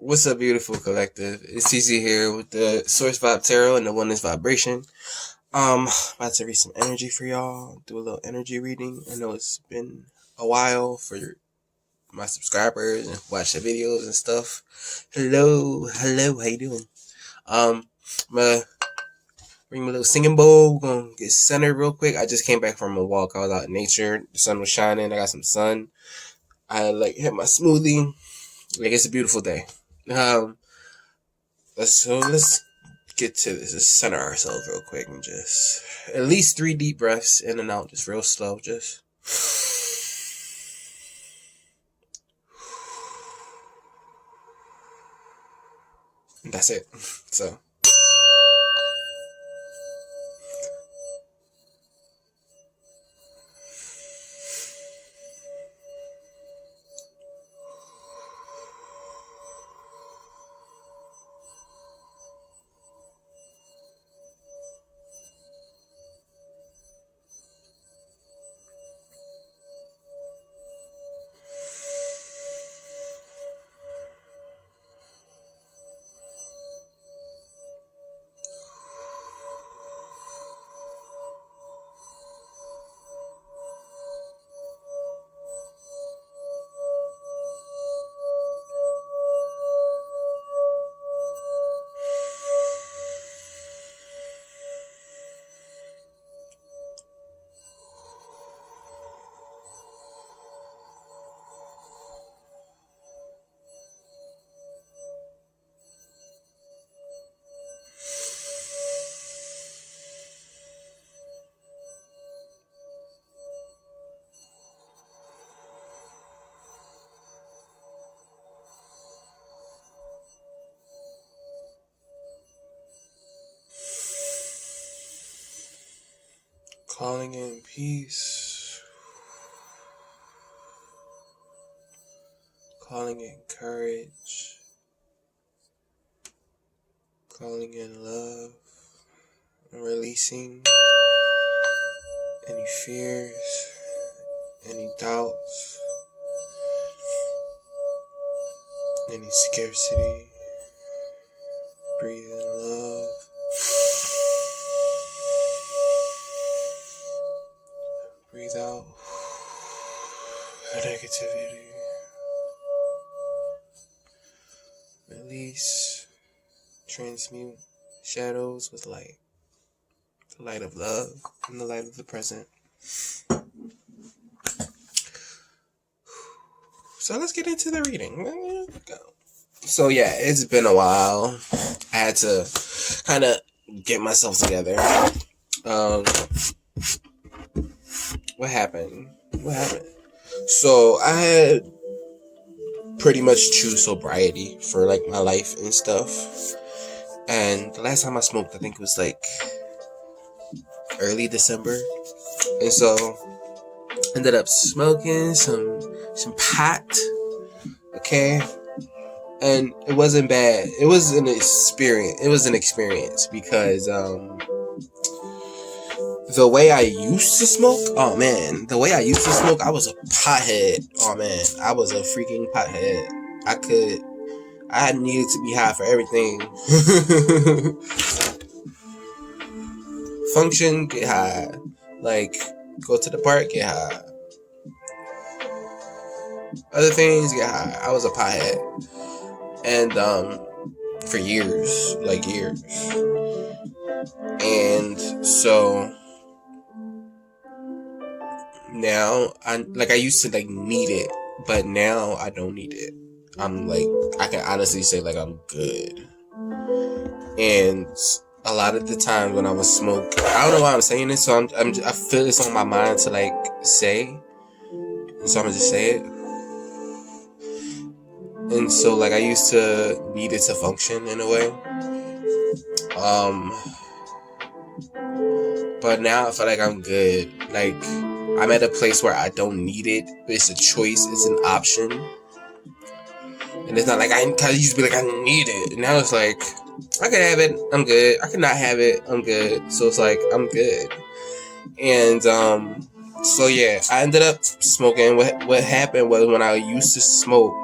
What's up, beautiful collective? It's Easy here with the Source Vibe Tarot and the Oneness Vibration. About to read some energy for y'all. Do a little energy reading. I know it's been a while for my subscribers and watch the videos and stuff. Hello, how you doing? I'm gonna bring my little singing bowl. We're gonna get centered real quick. I just came back from a walk. I was out in nature. The sun was shining. I got some sun. I had my smoothie. It's a beautiful day. Let's get to this. Let's center ourselves real quick and just at least 3 deep breaths in and out, just real slow. Just that's it. So calling in peace, calling in courage, calling in love, and releasing any fears, any doubts, any scarcity. Breathe in love. Breathe out negativity. Release. Transmute shadows with light. The light of love and the light of the present. So let's get into the reading. Go. So yeah, it's been a while. I had to kind of get myself together. What happened? So I had pretty much true sobriety for like my life and stuff. And the last time I smoked, I think it was like early December. And so ended up smoking some pot. Okay. And it wasn't bad. It was an experience because the way I used to smoke, I was a pothead. Oh man, I was a freaking pothead. I needed to be high for everything. Function, get high. Like, go to the park, get high. Other things, get high. I was a pothead. And, for years. And so now I used to need it, but now I don't need it. I can honestly say I'm good. And a lot of the times when I was smoke, I don't know why I'm saying this, so I feel it's on my mind to say, and so I'm gonna just say it. And so I used to need it to function in a way. But now I feel like I'm good. I'm at a place where I don't need it, but it's a choice, it's an option. And it's not I used to be I need it. And now it's I could have it, I'm good. I could not have it, I'm good. So it's I'm good. And so yeah, I ended up smoking. What happened was when I used to smoke,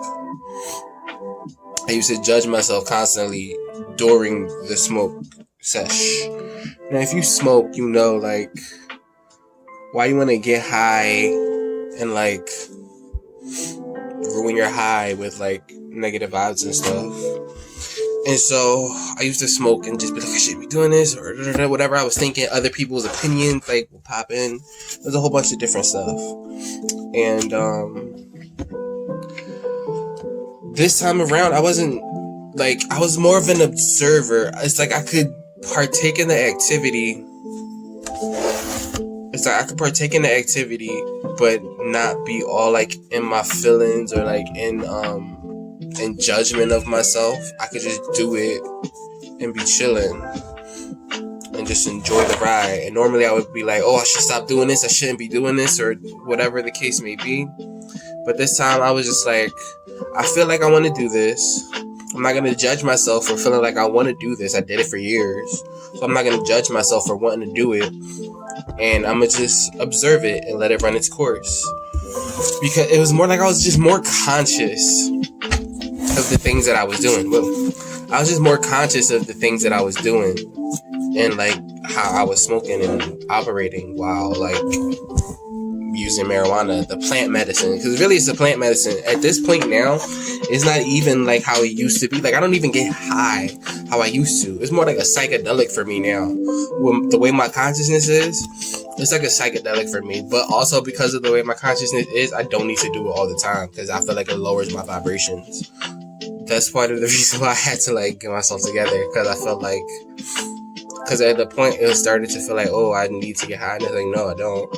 I used to judge myself constantly during the smoke sesh. Now, if you smoke, you know, like, why you want to get high and, like, ruin your high with, like, negative vibes and stuff. And so I used to smoke and just be like, I should be doing this, or whatever I was thinking. Other people's opinions, like, will pop in. There's a whole bunch of different stuff. And this time around, I wasn't, like, I was more of an observer. It's like I could partake in the activity. It's like I could partake in the activity, but not be all, like, in my feelings or, like, in judgment of myself. I could just do it and be chilling and just enjoy the ride. And normally I would be like, oh, I should stop doing this, I shouldn't be doing this, or whatever the case may be. But this time I was just like, I feel like I want to do this. I'm not going to judge myself for feeling like I want to do this. I did it for years. So I'm not going to judge myself for wanting to do it. And I'm going to just observe it and let it run its course. Because it was more like I was just more conscious of the things that I was doing. Well, I was just more conscious of the things that I was doing. And, like, how I was smoking and operating while, like, using marijuana, the plant medicine. Because really, it's a plant medicine. At this point now, it's not even like how it used to be. Like, I don't even get high how I used to. It's more like a psychedelic for me now. The way my consciousness is, it's like a psychedelic for me. But also because of the way my consciousness is, I don't need to do it all the time because I feel like it lowers my vibrations. That's part of the reason why I had to, like, get myself together, because I felt like, because at the point it started to feel like, oh, I need to get high, and it's like, no, I don't.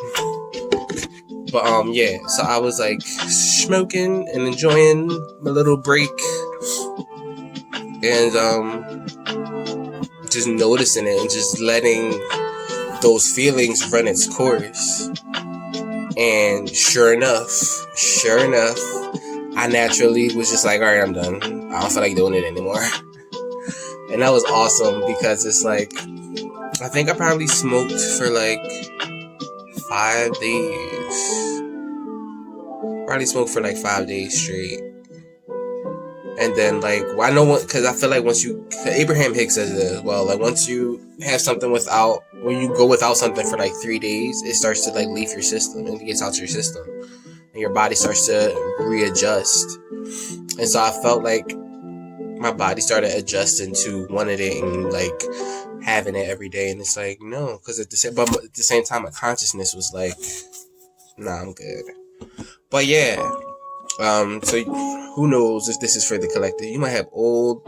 But yeah, so I was, like, smoking and enjoying my little break, and just noticing it and just letting those feelings run its course. And sure enough, I naturally was just like, all right, I'm done. I don't feel like doing it anymore. And that was awesome because it's like, I think I probably smoked for like 5 days. Probably smoked for like 5 days straight. And then, like, well, I know what, because I feel like once you, Abraham Hicks says it as well, like, once you have something without, when you go without something for like 3 days, it starts to, like, leave your system and it gets out your system. And your body starts to readjust. And so I felt like my body started adjusting to wanting it and, like, having it every day. And it's like, no, because at the same time, my consciousness was like, nah, I'm good. But yeah, so who knows if this is for the collective. You might have old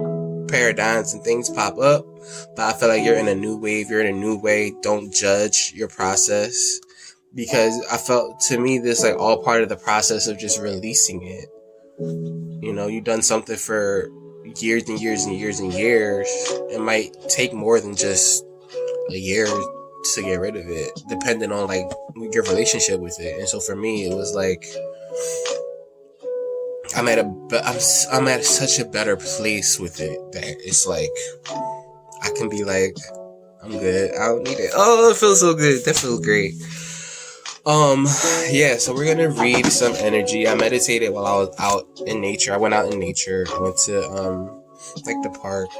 paradigms and things pop up, but I feel like you're in a new wave. You're in a new way. Don't judge your process, because I felt, to me, this like all part of the process of just releasing it. You know, you've done something for years and years and years and years. It might take more than just a year to get rid of it, depending on, like, your relationship with it. And so for me, it was like, I'm at such a better place with it that it's like, I can be like, I'm good, I don't need it. Oh, it feels so good. That feels great. Yeah, so we're gonna read some energy. I meditated while I was out in nature. I went out in nature. I went to like the park,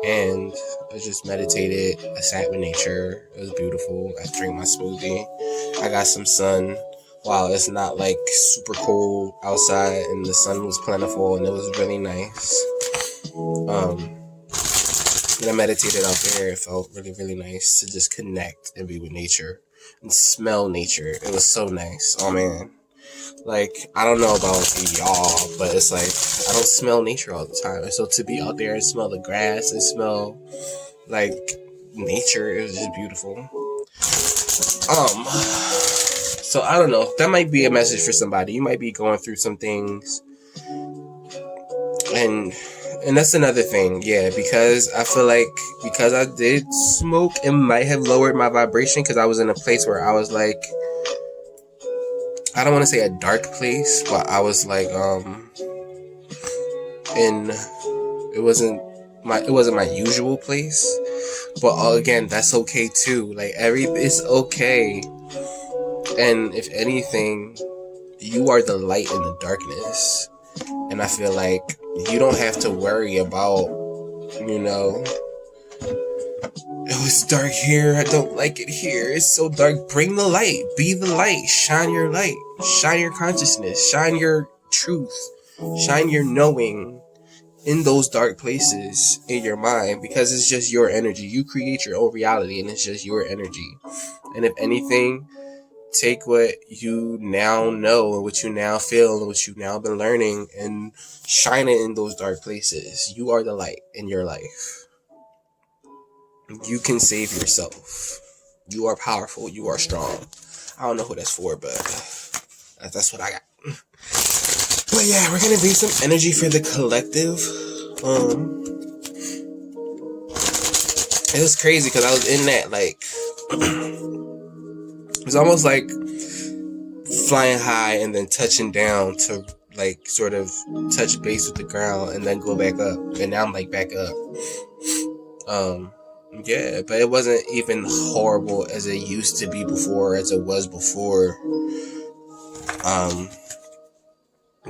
and I just meditated. I sat with nature. It was beautiful. I drank my smoothie. I got some sun while it's not like super cold outside, and the sun was plentiful, and it was really nice. And I meditated out there. It felt really, really nice to just connect and be with nature and smell nature. It was so nice. Oh man. Like, I don't know about y'all, but it's like, I don't smell nature all the time. And so to be out there and smell the grass and smell, like, nature, it was just beautiful. So I don't know. That might be a message for somebody. You might be going through some things. And that's another thing, yeah, because I feel like, because I did smoke, it might have lowered my vibration, because I was in a place where I was like, I don't want to say a dark place, but I was like, it wasn't my usual place, but again, that's okay too, like, it's okay, and if anything, you are the light in the darkness, and I feel like You don't have to worry about, you know, oh, it's dark here, I don't like it here, it's so dark. Bring the light. Be the light. Shine your light. Shine your consciousness. Shine your truth. Shine your knowing in those dark places in your mind, because it's just your energy. You create your own reality, and it's just your energy. And if anything, take what you now know and what you now feel and what you've now been learning and shine it in those dark places. You are the light in your life. You can save yourself. You are powerful. You are strong. I don't know who that's for, but that's what I got. But yeah, we're gonna be some energy for the collective. It was crazy because I was in that, like, it was almost like flying high and then touching down to, like, sort of touch base with the ground and then go back up. And now I'm, like, back up. Yeah, but it wasn't even horrible as it used to be before, as it was before.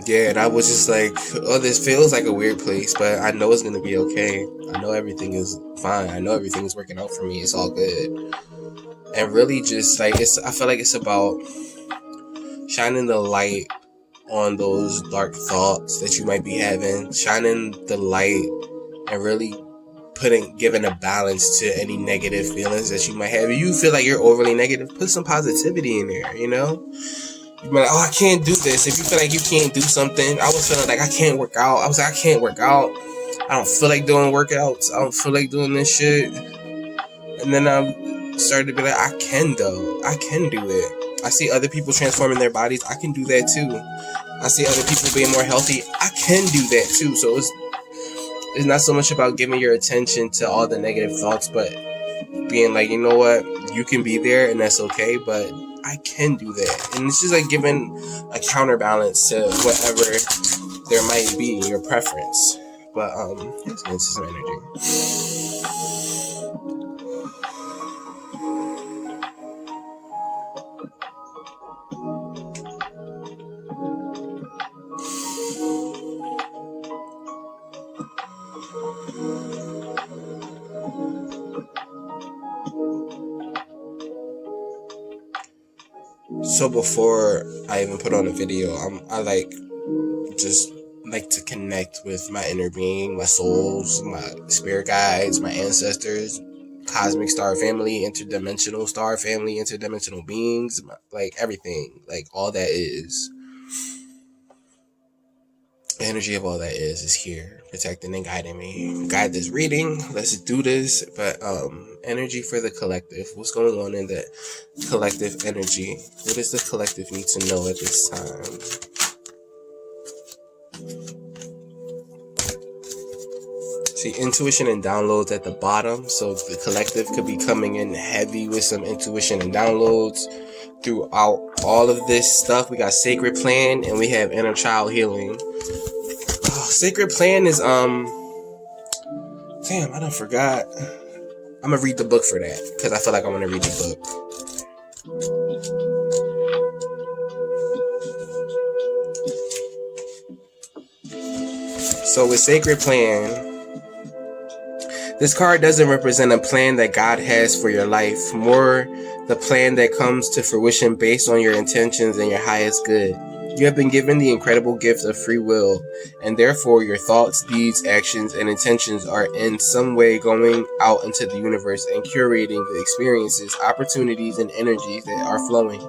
Yeah, and I was just like, oh, this feels like a weird place, but I know it's gonna be okay. I know everything is fine. I know everything is working out for me. It's all good. And really just, like, I feel like it's about shining the light on those dark thoughts that you might be having, shining the light and really giving a balance to any negative feelings that you might have. If you feel like you're overly negative, put some positivity in there, you know? You're like, oh, I can't do this. If you feel like you can't do something, I was feeling like I can't work out. I was like, I can't work out. I don't feel like doing workouts. I don't feel like doing this shit. And then I started to be like, I can though. I can do it. I see other people transforming their bodies. I can do that too. I see other people being more healthy. I can do that too. So it's not so much about giving your attention to all the negative thoughts, but being like, you know what, you can be there and that's okay, but I can do that. And it's just like giving a counterbalance to whatever there might be your preference. But let's get into some energy. So before I even put on a video, I like to connect with my inner being, my souls, my spirit guides, my ancestors, cosmic star family, interdimensional star family, interdimensional beings, like everything, like all that is. The energy of all that is here, protecting and guiding me. Guide this reading. Let's do this. But energy for the collective. What's going on in the collective energy? What does the collective need to know at this time? See, intuition and downloads at the bottom. So the collective could be coming in heavy with some intuition and downloads throughout all of this stuff. We got sacred plan and we have inner child healing. Sacred plan is damn, I done forgot. I'm gonna read the book for that because I feel like I want to read the book. So with sacred plan, this card doesn't represent a plan that God has for your life, more the plan that comes to fruition based on your intentions and your highest good. You have been given the incredible gift of free will, and therefore your thoughts, deeds, actions, and intentions are in some way going out into the universe and curating the experiences, opportunities, and energies that are flowing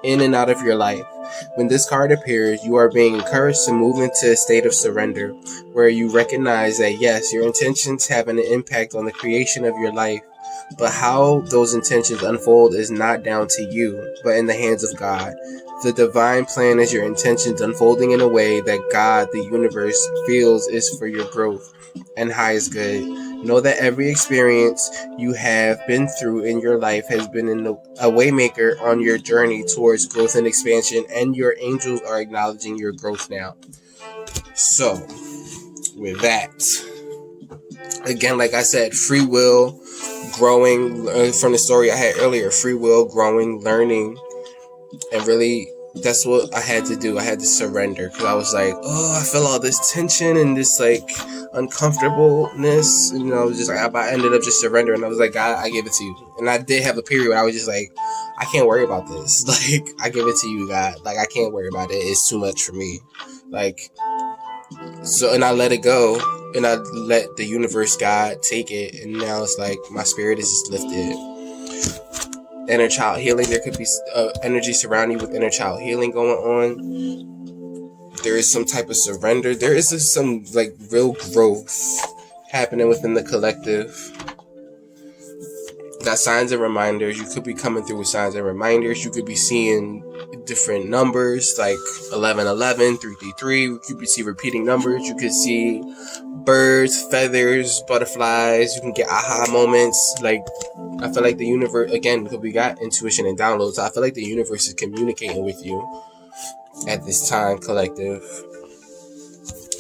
in and out of your life. When this card appears, you are being encouraged to move into a state of surrender, where you recognize that yes, your intentions have an impact on the creation of your life, but how those intentions unfold is not down to you, but in the hands of God. The divine plan is your intentions unfolding in a way that God, the universe, feels is for your growth and highest good. Know that every experience you have been through in your life has been a waymaker on your journey towards growth and expansion, and your angels are acknowledging your growth now. So, with that, again, like I said, free will, growing, from the story I had earlier, free will, growing, learning, and really that's what I had to do. I had to surrender because I was like, oh, I feel all this tension and this like uncomfortableness. And I was just like, I ended up just surrendering. I was like, God, I give it to you. And I did have a period where I was just like, I can't worry about this. Like, I give it to you, God. Like, I can't worry about it. It's too much for me. Like, so, and I let it go. And I let the universe, God, take it. And now it's like my spirit is just lifted. Inner child healing. There could be energy surrounding you with inner child healing going on. There is some type of surrender. There is some like real growth happening within the collective. Got signs and reminders. You could be coming through with signs and reminders. You could be seeing different numbers like 1111, 333. You could see repeating numbers. You could see birds, feathers, butterflies. You can get aha moments. Like, I feel like the universe, again, because we got intuition and downloads, I feel like the universe is communicating with you at this time, collective.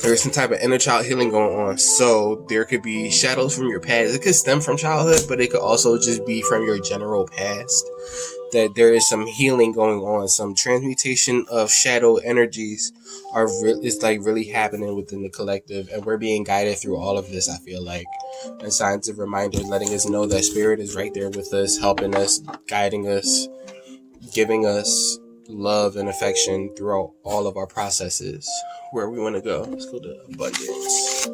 There's some type of inner child healing going on. So there could be shadows from your past. It could stem from childhood, but it could also just be from your general past. That there is some healing going on. Some transmutation of shadow energies is like really happening within the collective. And we're being guided through all of this, I feel like. And signs of reminder, letting us know that spirit is right there with us, helping us, guiding us, giving us love and affection throughout all of our processes. Where we want to go. Let's go to abundance.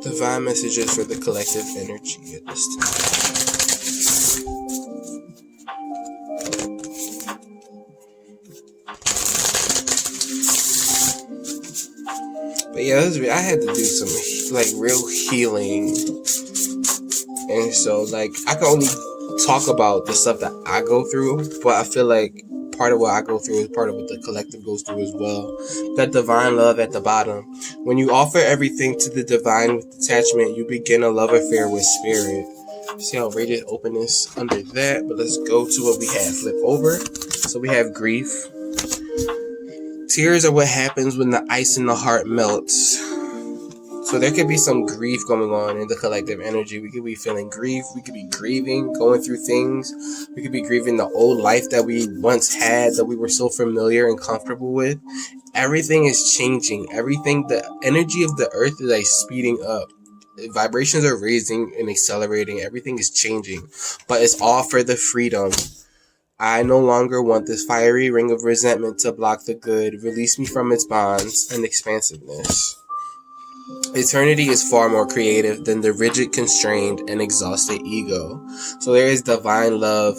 Divine messages for the collective energy at this time. But yeah, I had to do some like real healing. And so like I can only talk about the stuff that I go through, but I feel like part of what I go through is part of what the collective goes through as well. That divine love at the bottom. When you offer everything to the divine with detachment, you begin a love affair with spirit. See how radiant openness under that, but let's go to what we have. Flip over. So we have grief. Tears are what happens when the ice in the heart melts. So there could be some grief going on in the collective energy. We could be feeling grief. We could be grieving, going through things. We could be grieving the old life that we once had, that we were so familiar and comfortable with. Everything is changing. Everything, the energy of the earth is like speeding up. Vibrations are raising and accelerating. Everything is changing. But it's all for the freedom. I no longer want this fiery ring of resentment to block the good. Release me from its bonds and expansiveness. Eternity is far more creative than the rigid, constrained, and exhausted ego. So there is divine love,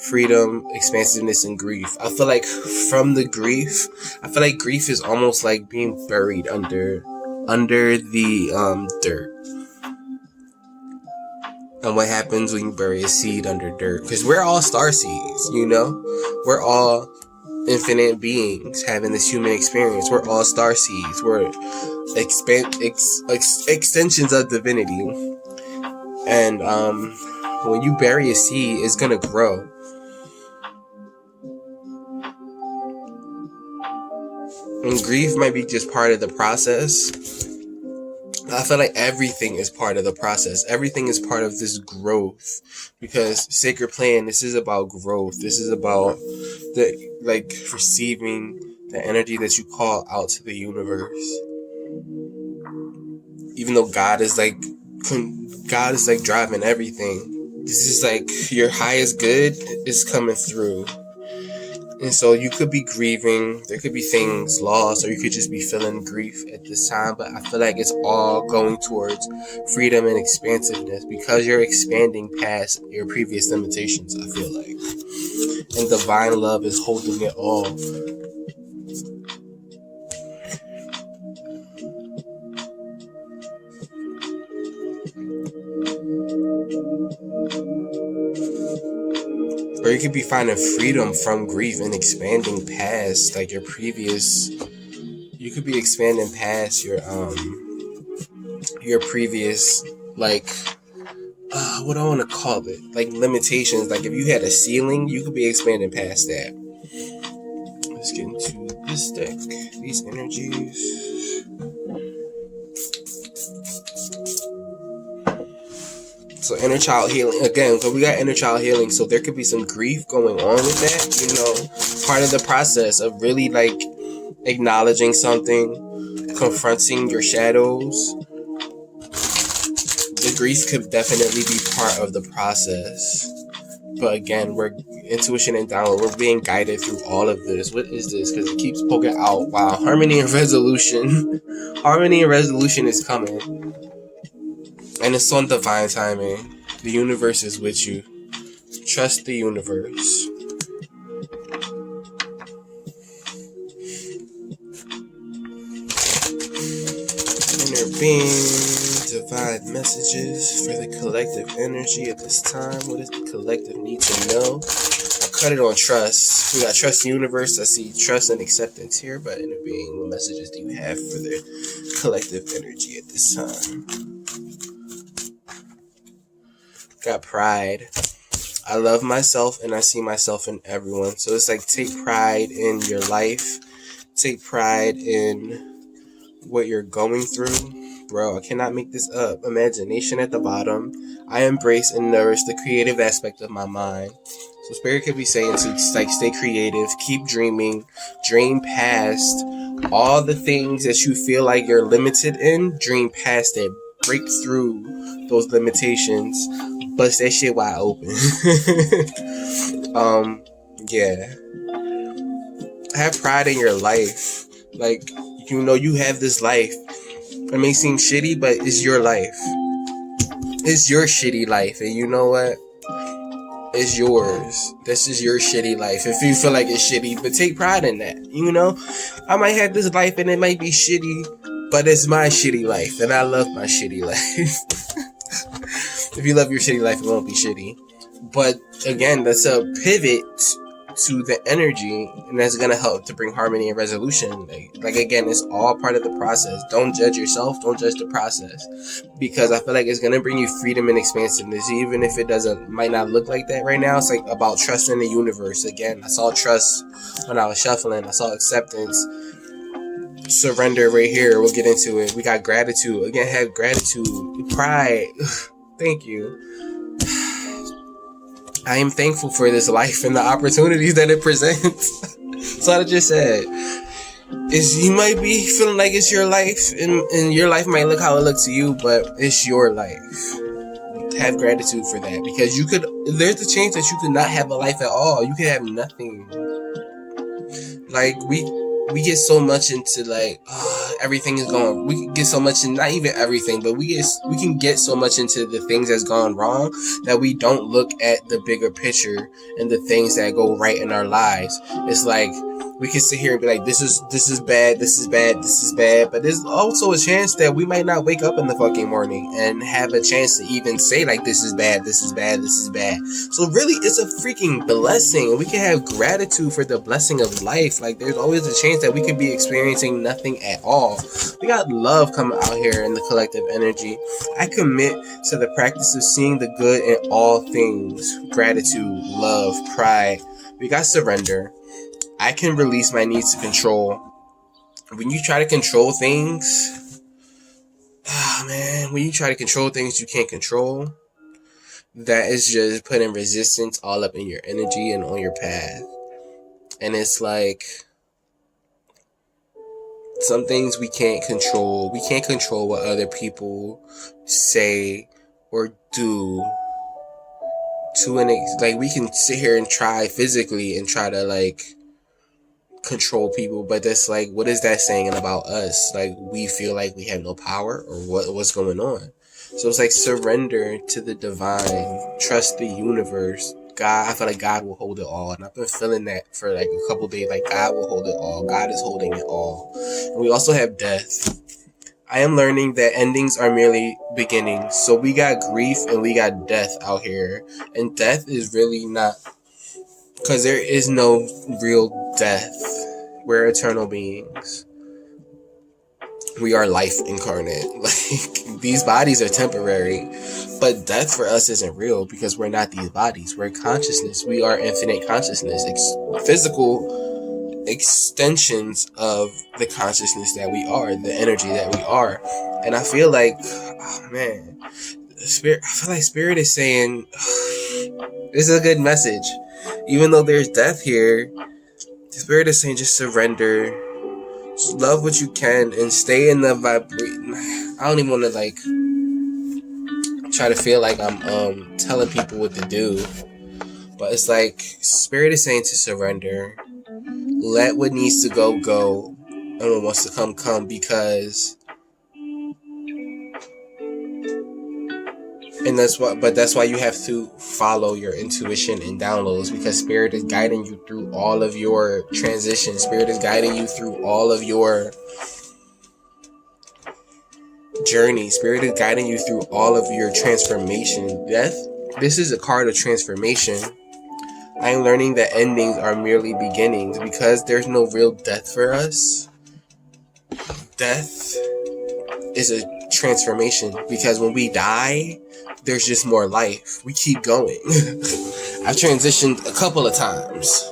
freedom, expansiveness, and grief. I feel like from the grief, I feel like grief is almost like being buried under the dirt. And what happens when you bury a seed under dirt? Because we're all star seeds, you know? We're all infinite beings having this human experience. We're all star seeds. We're extensions of divinity. And when you bury a seed, it's gonna grow. And grief might be just part of the process. I feel like everything is part of the process. Everything is part of this growth. Because Sacred Plan, this is about growth. This is about receiving the energy that you call out to the universe. Even though God is like driving everything. This is like your highest good is coming through. And so you could be grieving, there could be things lost, or you could just be feeling grief at this time. But I feel like it's all going towards freedom and expansiveness because you're expanding past your previous limitations, I feel like. And divine love is holding it all. Or you could be finding freedom from grief and expanding past like your previous. You could be expanding past your previous what do I want to call it? Like limitations. Like if you had a ceiling, you could be expanding past that. Let's get into this deck. These energies. So inner child healing again. So we got inner child healing. So there could be some grief going on with that. You know, part of the process of really like acknowledging something, confronting your shadows. The grief could definitely be part of the process. But again, we're intuition and download. We're being guided through all of this. What is this? Because it keeps poking out. Wow, harmony and resolution. Harmony and resolution is coming, and it's on divine timing. The universe is with you. Trust the universe. Inner being. Divine messages for the collective energy at this time. What does the collective need to know? I cut it on trust. We got trust in the universe. I see trust and acceptance here, but inner being, what messages do you have for the collective energy at this time? Got pride. I love myself and I see myself in everyone. So it's like take pride in your life. Take pride in what you're going through. Bro, I cannot make this up. Imagination at the bottom. I embrace and nourish the creative aspect of my mind. So Spirit could be saying to like stay creative, keep dreaming, dream past all the things that you feel like you're limited in. Dream past it. Break through those limitations. Bust that shit wide open. Yeah. Have pride in your life. Like, you know you have this life. It may seem shitty, but it's your life. It's your shitty life. And you know what? It's yours. This is your shitty life. If you feel like it's shitty, but take pride in that. You know? I might have this life and it might be shitty, but it's my shitty life. And I love my shitty life. If you love your shitty life, it won't be shitty. But again, that's a pivot to the energy, and that's gonna help to bring harmony and resolution. Like again, it's all part of the process. Don't judge yourself, don't judge the process, because I feel like it's gonna bring you freedom and expansiveness, even if it might not look like that right now. It's like about trusting the universe. Again, I saw trust when I was shuffling. I saw acceptance, surrender right here. We'll get into it. We got gratitude. Again, have gratitude, pride. Thank you. I am thankful for this life and the opportunities that it presents. That's what I just said. You might be feeling like it's your life, and your life might look how it looks to you, but it's your life. Have gratitude for that, because there's a chance that you could not have a life at all. You could have nothing. Like, we get so much into like everything is going. We can get so much in, not even everything, but we can get so much into the things that's gone wrong that we don't look at the bigger picture and the things that go right in our lives. It's like we can sit here and be like, this is bad, this is bad, this is bad, but there's also a chance that we might not wake up in the fucking morning and have a chance to even say like, this is bad, this is bad, this is bad. So really, it's a freaking blessing. We can have gratitude for the blessing of life. Like, there's always a chance that we could be experiencing nothing at all. We got love coming out here in the collective energy. I commit to the practice of seeing the good in all things. Gratitude, love, pride. We got surrender. I can release my need to control. When you try to control things, when you try to control things you can't control, that is just putting resistance all up in your energy and on your path. And it's like, some things we can't control. We can't control what other people say or do. Like, we can sit here and try physically and try to like control people, but that's like, what is that saying about us? Like, we feel like we have no power, or what's going on? So it's like, surrender to the divine, trust the universe. God, I feel like God will hold it all, and I've been feeling that for like a couple days. Like, God will hold it all. God is holding it all. And we also have death. I am learning that endings are merely beginnings. So we got grief and we got death out here, and death is really not, because there is no real death. We're eternal beings. We are life incarnate. Like, these bodies are temporary, but death for us isn't real, because we're not these bodies. We're consciousness. We are infinite consciousness. Physical extensions of the consciousness that we are, the energy that we are. And I feel like, Spirit, I feel like Spirit is saying this is a good message. Even though there's death here, Spirit is saying just surrender, just love what you can, and stay in the vibration. I don't even want to like try to feel like I'm telling people what to do, but it's like Spirit is saying to surrender, let what needs to go go, and what wants to come, because. And that's why you have to follow your intuition and downloads, because Spirit is guiding you through all of your transitions. Spirit is guiding you through all of your journey. Spirit is guiding you through all of your transformation. This is a card of transformation. I am learning that endings are merely beginnings, because there's no real death for us. Death is a transformation, because when we die, there's just more life. We keep going. I've transitioned a couple of times.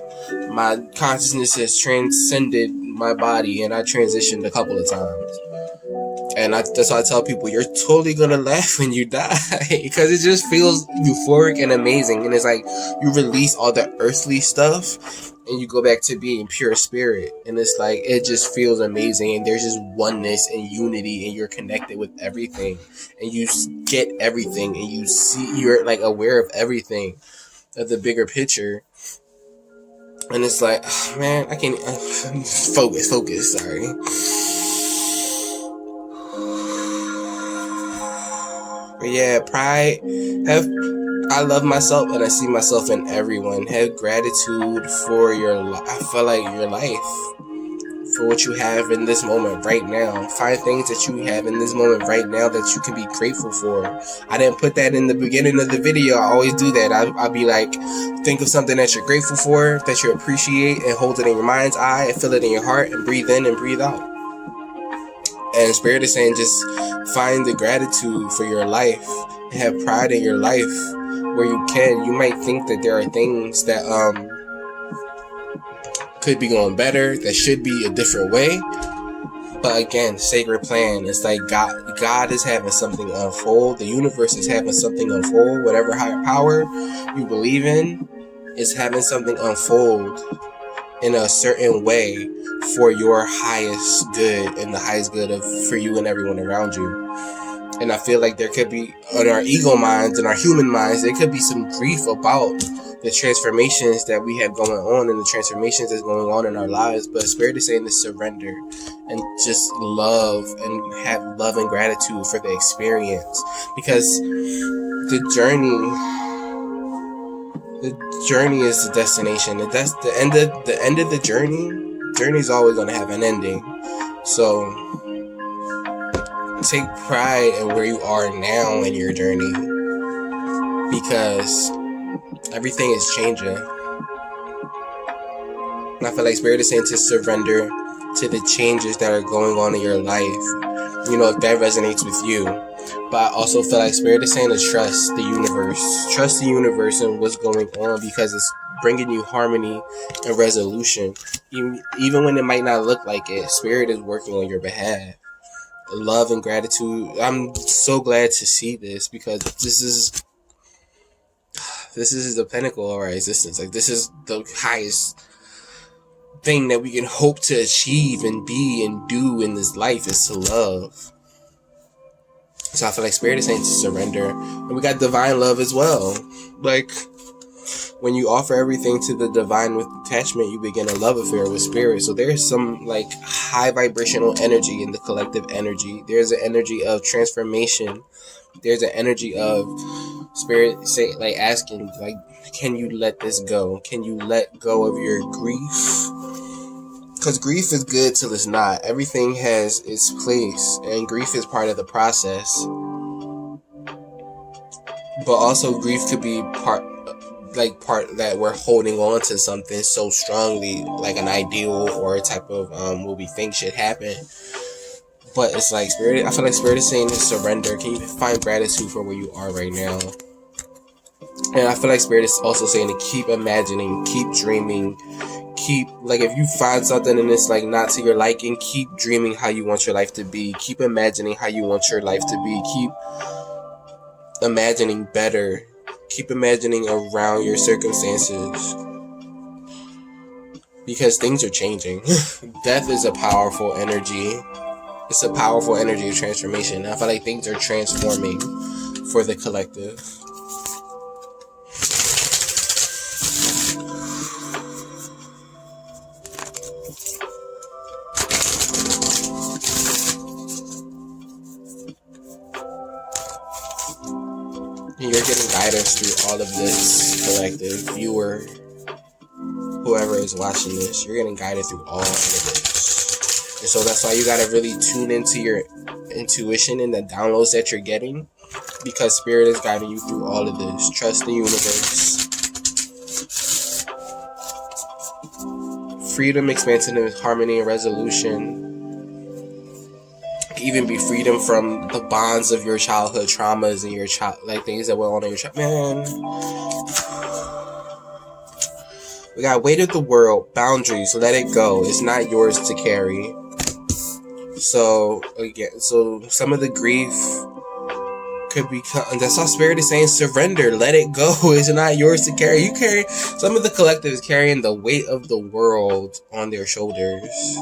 My consciousness has transcended my body, and I transitioned a couple of times. And that's why I tell people, you're totally gonna laugh when you die, because it just feels euphoric and amazing. And it's like you release all the earthly stuff and you go back to being pure spirit, and it's like it just feels amazing, and there's just oneness and unity, and you're connected with everything, and you get everything, and you're like aware of everything, of the bigger picture. And it's like, oh, man, I can't focus, sorry. But yeah, pride, I love myself and I see myself in everyone. Have gratitude for I feel like your life, for what you have in this moment right now. Find things that you have in this moment right now that you can be grateful for. I didn't put that in the beginning of the video. I always do that. I'll be like, think of something that you're grateful for, that you appreciate, and hold it in your mind's eye, and feel it in your heart, and breathe in and breathe out. And Spirit is saying, just find the gratitude for your life and have pride in your life where you can. You might think that there are things that could be going better, that should be a different way. But again, sacred plan. It's like God is having something unfold. The universe is having something unfold. Whatever higher power you believe in is having something unfold in a certain way for your highest good and the highest good for you and everyone around you. And I feel like there could be, in our ego minds and our human minds, there could be some grief about the transformations that we have going on and the transformations that's going on in our lives. But Spirit is saying to surrender and just love and have love and gratitude for the experience, because the journey is the destination. And that's the end of the journey. Journey is always going to have an ending. So take pride in where you are now in your journey, because everything is changing. And I feel like Spirit is saying to surrender to the changes that are going on in your life. You know, if that resonates with you. But I also feel like Spirit is saying to trust the universe. Trust the universe and what's going on, because it's bringing you harmony and resolution. Even when it might not look like it, Spirit is working on your behalf. Love and gratitude. I'm so glad to see this, because this is the pinnacle of our existence. Like, this is the highest thing that we can hope to achieve and be and do in this life, is to love. So I feel like Spirit is saying to surrender. And we got divine love as well. Like, when you offer everything to the divine with detachment, you begin a love affair with Spirit. So there's some like high vibrational energy in the collective energy. There's an energy of transformation. There's an energy of Spirit like asking, like, can you let this go? Can you let go of your grief? Because grief is good till it's not. Everything has its place, and grief is part of the process. But also grief could be part that we're holding on to something so strongly, like an ideal or a type of what we think should happen. But it's like Spirit, I feel like Spirit is saying to surrender. Can you find gratitude for where you are right now? And I feel like Spirit is also saying to keep imagining, keep dreaming, keep, like, if you find something and it's like not to your liking, keep dreaming how you want your life to be. Keep imagining how you want your life to be. Keep imagining better. Keep imagining around your circumstances, because things are changing. Death is a powerful energy. It's a powerful energy of transformation. I feel like things are transforming for the collective. You're getting guidance through all of this, collective viewer, whoever is watching this. You're getting guided through all of this. And so that's why you gotta really tune into your intuition and the downloads that you're getting, because Spirit is guiding you through all of this. Trust the universe. Freedom, expansion, harmony, and resolution. Even be freedom from the bonds of your childhood traumas and your like things that went on in your man. We got weight of the world, boundaries, let it go. It's not yours to carry. So again, so some of the grief could be, that's how Spirit is saying, surrender, let it go. It's not yours to carry. You carry, some of the collective is carrying the weight of the world on their shoulders.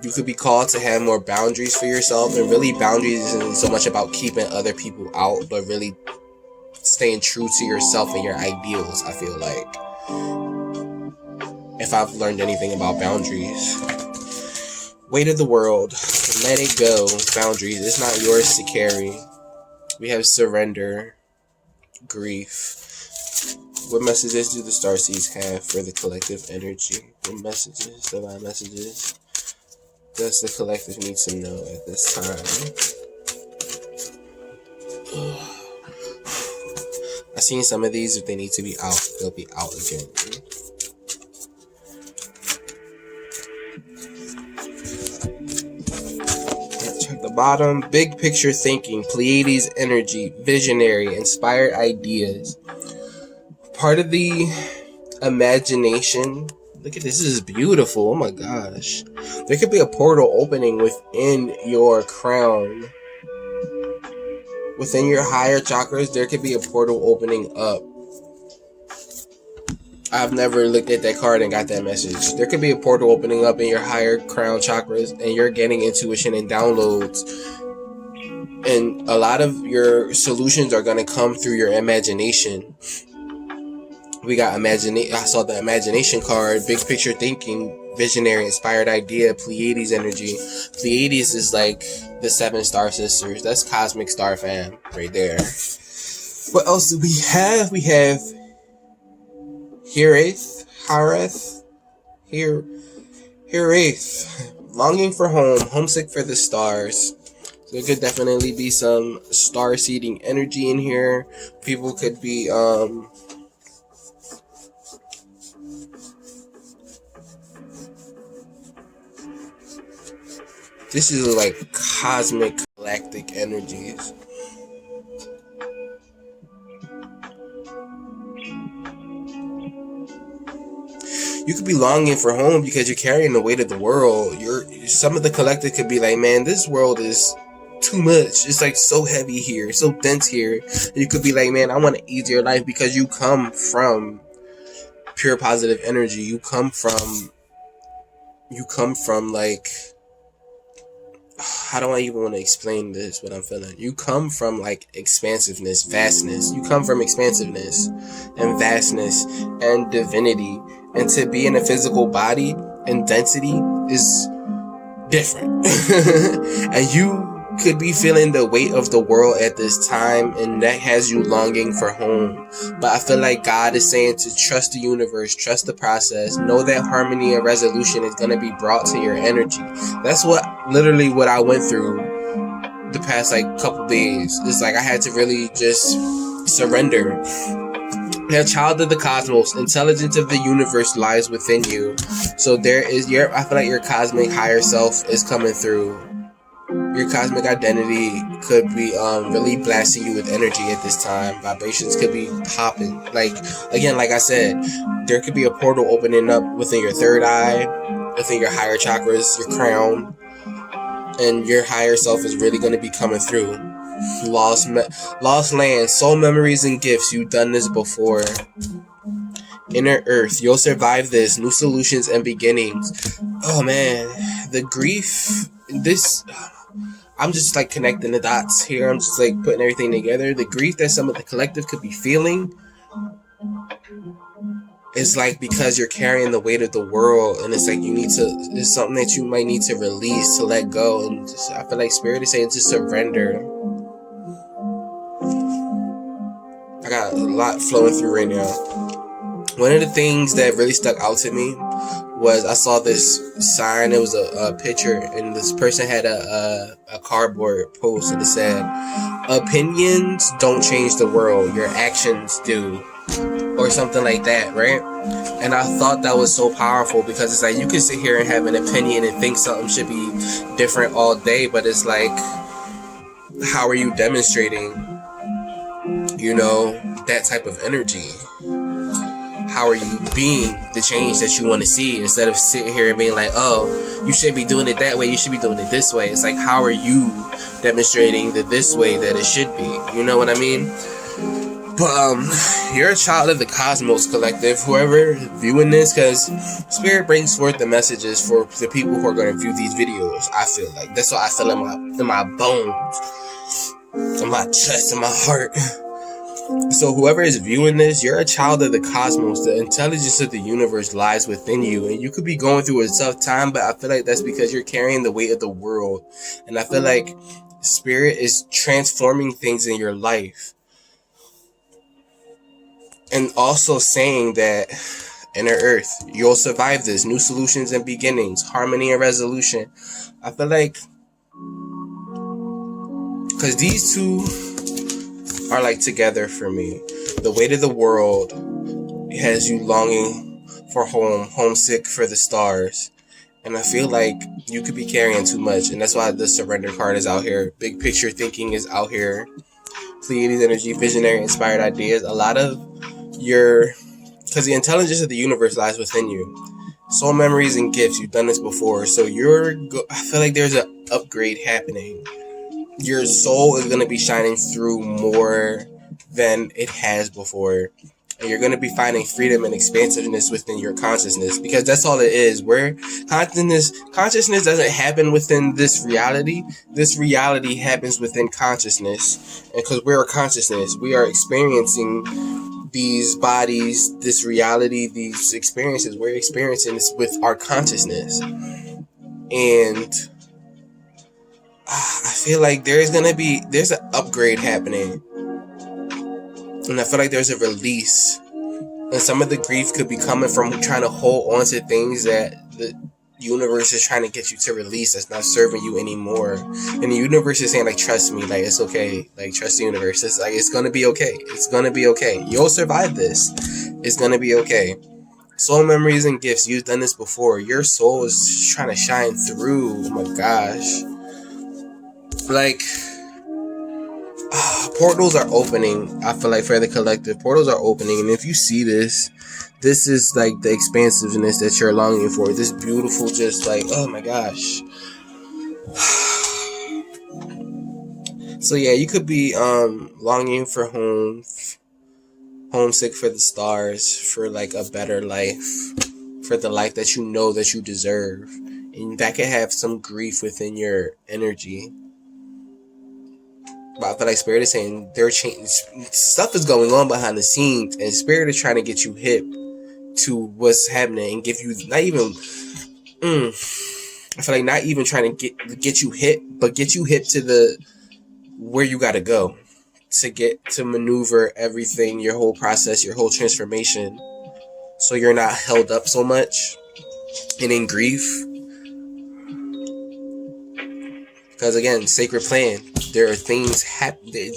You could be called to have more boundaries for yourself, and really boundaries isn't so much about keeping other people out, but really staying true to yourself and your ideals, I feel like. If I've learned anything about boundaries. Weight of the world, let it go. Boundaries, it's not yours to carry. We have surrender, grief. What messages do the starseeds have for the collective energy? What messages, divine messages, does the collective need to know at this time? I've seen some of these, if they need to be out, they'll be out again. Check the bottom. Big picture thinking, Pleiades energy, visionary, inspired ideas. Part of the imagination. Look at this. This is beautiful. Oh my gosh. There could be a portal opening within your crown. Within your higher chakras, there could be a portal opening up. I've never looked at that card and got that message. There could be a portal opening up in your higher crown chakras, and you're getting intuition and downloads. And a lot of your solutions are going to come through your imagination. We got I saw the imagination card, big picture thinking, visionary, inspired idea, Pleiades energy. Pleiades is like the 7 star sisters. That's cosmic star fam right there. What else do we have? We have Hireth, longing for home, homesick for the stars. So there could definitely be some star seeding energy in here. People could be this is like cosmic galactic energies. You could be longing for home because you're carrying the weight of the world. Some of the collective could be like, man, this world is too much. It's like so heavy here, so dense here. You could be like, man, I want to ease your life, because you come from pure positive energy. You come from like, how do I even want to explain this, what I'm feeling? You come from like expansiveness, vastness. You come from expansiveness and vastness and divinity. And to be in a physical body and density is different. And you could be feeling the weight of the world at this time, and that has you longing for home. But I feel like God is saying to trust the universe, trust the process, know that harmony and resolution is going to be brought to your energy. That's literally what I went through the past like couple days. It's like I had to really just surrender. You're a child of the cosmos. Intelligence of the universe lies within you. So I feel like your cosmic higher self is coming through. Your cosmic identity could be really blasting you with energy at this time. Vibrations could be popping. Like I said, there could be a portal opening up within your third eye, within your higher chakras, your crown, and your higher self is really going to be coming through. Lost land, soul memories and gifts. You've done this before. Inner earth, you'll survive this. New solutions and beginnings. Oh man, the grief. I'm just like connecting the dots here. I'm just like putting everything together. The grief that some of the collective could be feeling is like because you're carrying the weight of the world, and it's like it's something that you might need to release, to let go. And I feel like Spirit is saying to surrender. I got a lot flowing through right now. One of the things that really stuck out to me was I saw this sign. It was a picture, and this person had a cardboard post, and it said, "Opinions don't change the world, your actions do," or something like that, right? And I thought that was so powerful, because it's like you can sit here and have an opinion and think something should be different all day, but it's like, how are you demonstrating, that type of energy? How are you being the change that you want to see, instead of sitting here and being like, oh, you should be doing it that way, you should be doing it this way? It's like, how are you demonstrating this way that it should be? You know what I mean? But you're a child of the cosmos, collective, whoever viewing this, because Spirit brings forth the messages for the people who are going to view these videos. I feel like that's what I feel in my bones, in my chest, in my heart. So whoever is viewing this, you're a child of the cosmos. The intelligence of the universe lies within you, and you could be going through a tough time, but I feel like that's because you're carrying the weight of the world. And I feel like Spirit is transforming things in your life, and also saying that inner earth, you'll survive this. New solutions and beginnings, harmony and resolution. I feel like, because these two are like together for me. The weight of the world has you longing for home, homesick for the stars. And I feel like you could be carrying too much, and that's why the surrender card is out here. Big picture thinking is out here. Pleiades energy, visionary, inspired ideas. A lot of because the intelligence of the universe lies within you. Soul memories and gifts. You've done this before, so I feel like there's an upgrade happening. Your soul is going to be shining through more than it has before. And you're going to be finding freedom and expansiveness within your consciousness, because that's all it is. Where consciousness doesn't happen within this reality. This reality happens within consciousness. And because we're a consciousness, we are experiencing these bodies, this reality, these experiences. We're experiencing this with our consciousness. And I feel like there's an upgrade happening, and I feel like there's a release, and some of the grief could be coming from trying to hold on to things that the universe is trying to get you to release, that's not serving you anymore. And the universe is saying, like, trust me, like, it's okay, like, trust the universe. It's like, it's gonna be okay. It's gonna be okay. You'll survive this. It's gonna be okay. Soul memories and gifts. You've done this before. Your soul is trying to shine through. Oh my gosh. Like, portals are opening. I feel like for the collective, portals are opening, and if you see this is like the expansiveness that you're longing for. This beautiful, just like, oh my gosh. So yeah, you could be longing for home, homesick for the stars, for like a better life, for the life that you know that you deserve, and that could have some grief within your energy. But I feel like Spirit is saying stuff is going on behind the scenes, and Spirit is trying to get you hip to what's happening and give you not even. I feel like not even trying to get you hip, but get you hip to where you got to go to get to maneuver everything, your whole process, your whole transformation, so you're not held up so much and in grief. Because again, sacred plan. There are things happening.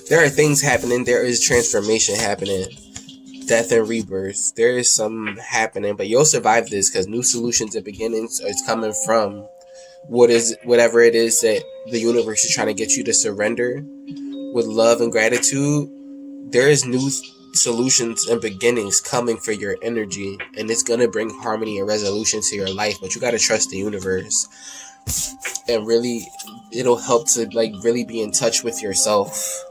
There is transformation happening. Death and rebirth. There is some happening, but you'll survive this, because new solutions and beginnings is coming from whatever it is that the universe is trying to get you to surrender with love and gratitude. There is new solutions and beginnings coming for your energy, and it's gonna bring harmony and resolution to your life. But you gotta trust the universe. And really, it'll help to like really be in touch with yourself,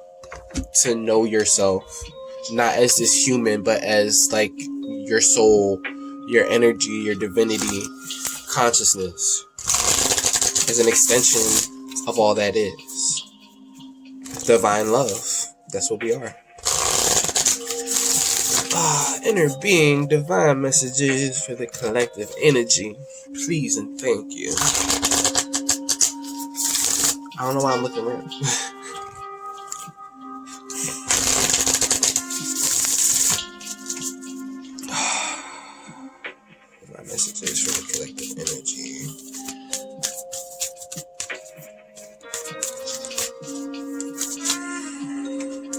to know yourself, not as this human, but as like your soul, your energy, your divinity, consciousness, as an extension of all that is. Divine love. That's what we are. Inner being, divine messages for the collective energy. Please and thank you. I don't know why I'm looking around. Divine messages for the collective energy.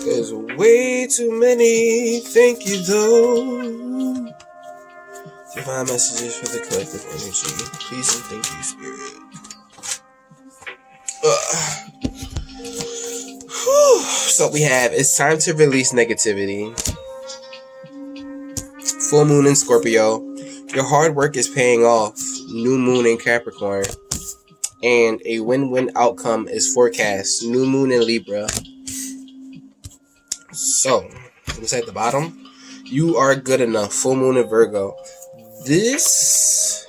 There's way too many. Thank you, though. Divine messages for the collective energy. Please and thank you, Spirit. So we have, it's time to release negativity. Full moon in Scorpio. Your hard work is paying off. New moon in Capricorn. And a win-win outcome is forecast. New moon in Libra. So, what's at the bottom? You are good enough. Full moon in Virgo. This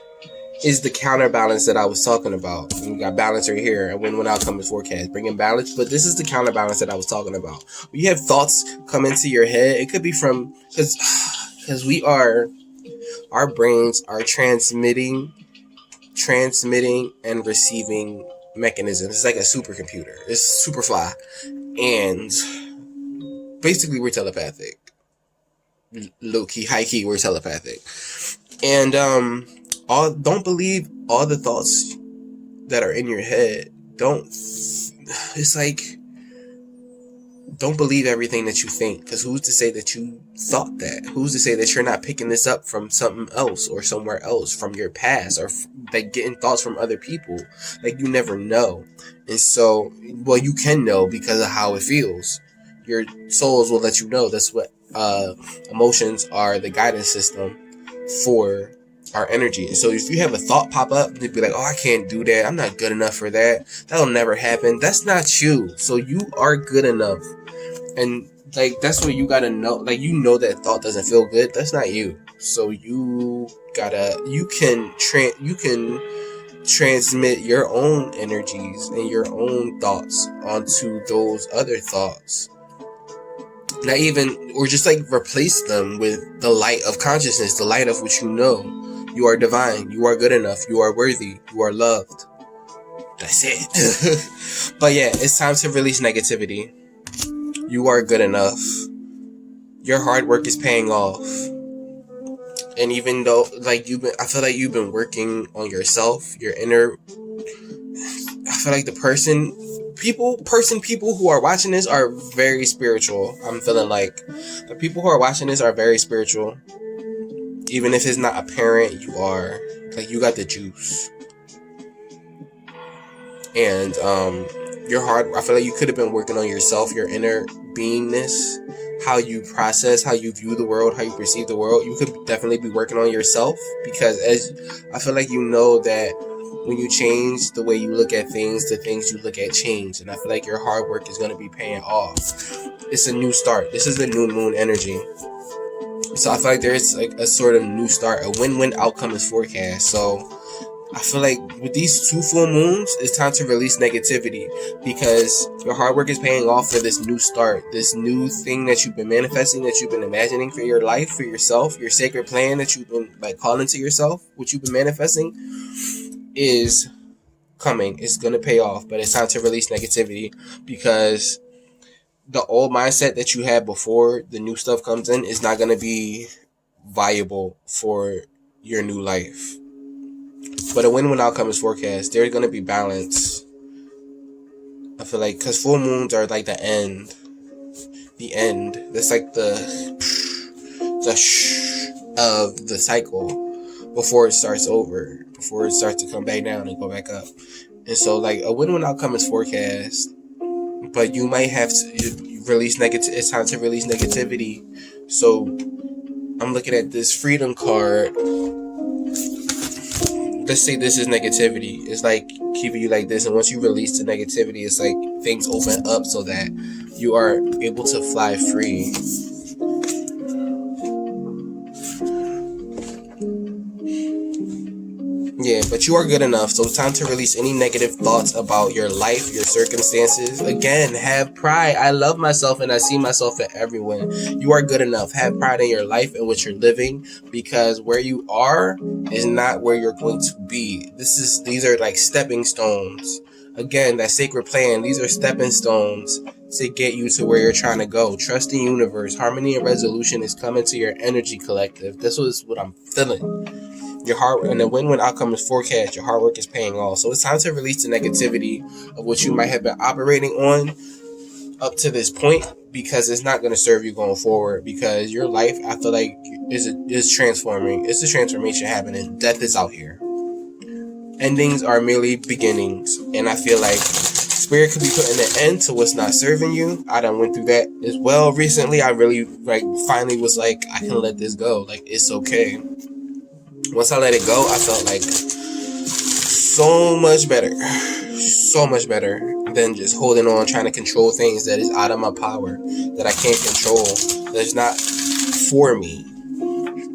is the counterbalance that I was talking about. We got balance right here. A win-win outcome is forecast. Bringing balance. But this is the counterbalance that I was talking about. When you have thoughts come into your head, it could be from... Because we are... Our brains are transmitting and receiving mechanisms. It's like a supercomputer. It's super fly. And basically we're telepathic. Low key, high key, we're telepathic. And don't believe all the thoughts that are in your head. It's like, don't believe everything that you think, because who's to say that you thought that? Who's to say that you're not picking this up from something else or somewhere else, from your past, or like getting thoughts from other people? Like, you never know. And so, well, you can know because of how it feels. Your souls will let you know. That's what emotions are, the guidance system for our energy. And so if you have a thought pop up, you'd be like, oh, I can't do that. I'm not good enough for that. That'll never happen. That's not you. So you are good enough. And like, that's what you gotta know. Like, you know that thought doesn't feel good. That's not you. So you can transmit your own energies and your own thoughts onto those other thoughts. Not even, or just like replace them with the light of consciousness, the light of what you know. You are divine. You are good enough. You are worthy. You are loved. That's it. But yeah, it's time to release negativity. You are good enough. Your hard work is paying off. And even though, like, I feel like you've been working on yourself, your inner, I feel like people who are watching this are very spiritual. I'm feeling like the people who are watching this are very spiritual. Even if it's not apparent, you are. Like, you got the juice. And I feel like you could have been working on yourself, your inner beingness, how you process, how you view the world, how you perceive the world. You could definitely be working on yourself, because I feel like you know that when you change the way you look at things, the things you look at change. And I feel like your hard work is going to be paying off. It's a new start. This is the new moon energy. So I feel like there's like a sort of new start. A win-win outcome is forecast. So I feel like with these 2 full moons, it's time to release negativity, because your hard work is paying off for this new start, this new thing that you've been manifesting, that you've been imagining for your life, for yourself, your sacred plan that you've been like calling to yourself, what you've been manifesting is coming. It's going to pay off, but it's time to release negativity, because the old mindset that you had before the new stuff comes in is not going to be viable for your new life. But a win-win outcome is forecast. There's going to be balance. I feel like, because full moons are like the end. The end. That's like the of the cycle before it starts over. Before it starts to come back down and go back up. And so, like, a win-win outcome is forecast. But you might have to release negative. It's time to release negativity. So I'm looking at this freedom card. let's say this is negativity. It's like keeping you like this, and once you release the negativity, it's like things open up so that you are able to fly free. Yeah, but you are good enough, so it's time to release any negative thoughts about your life, your circumstances. Again, have pride. I love myself and I see myself in everyone. You are good enough. Have pride in your life and what you're living, because where you are is not where you're going to be. These are like stepping stones. Again, that sacred plan, these are stepping stones to get you to where you're trying to go. Trust the universe. Harmony and resolution is coming to your energy collective. This was what I'm feeling. Your hard and the win-win outcome is forecast. Your hard work is paying off. So it's time to release the negativity of what you might have been operating on up to this point, because it's not going to serve you going forward. Because your life, I feel like, is transforming. It's a transformation happening. Death is out here. Endings are merely beginnings, and I feel like spirit could be putting an end to what's not serving you. I done went through that as well recently. I really finally was like, I can let this go. Like, it's okay. Once I let it go, I felt like so much better than just holding on, trying to control things that is out of my power, that I can't control, that's not for me.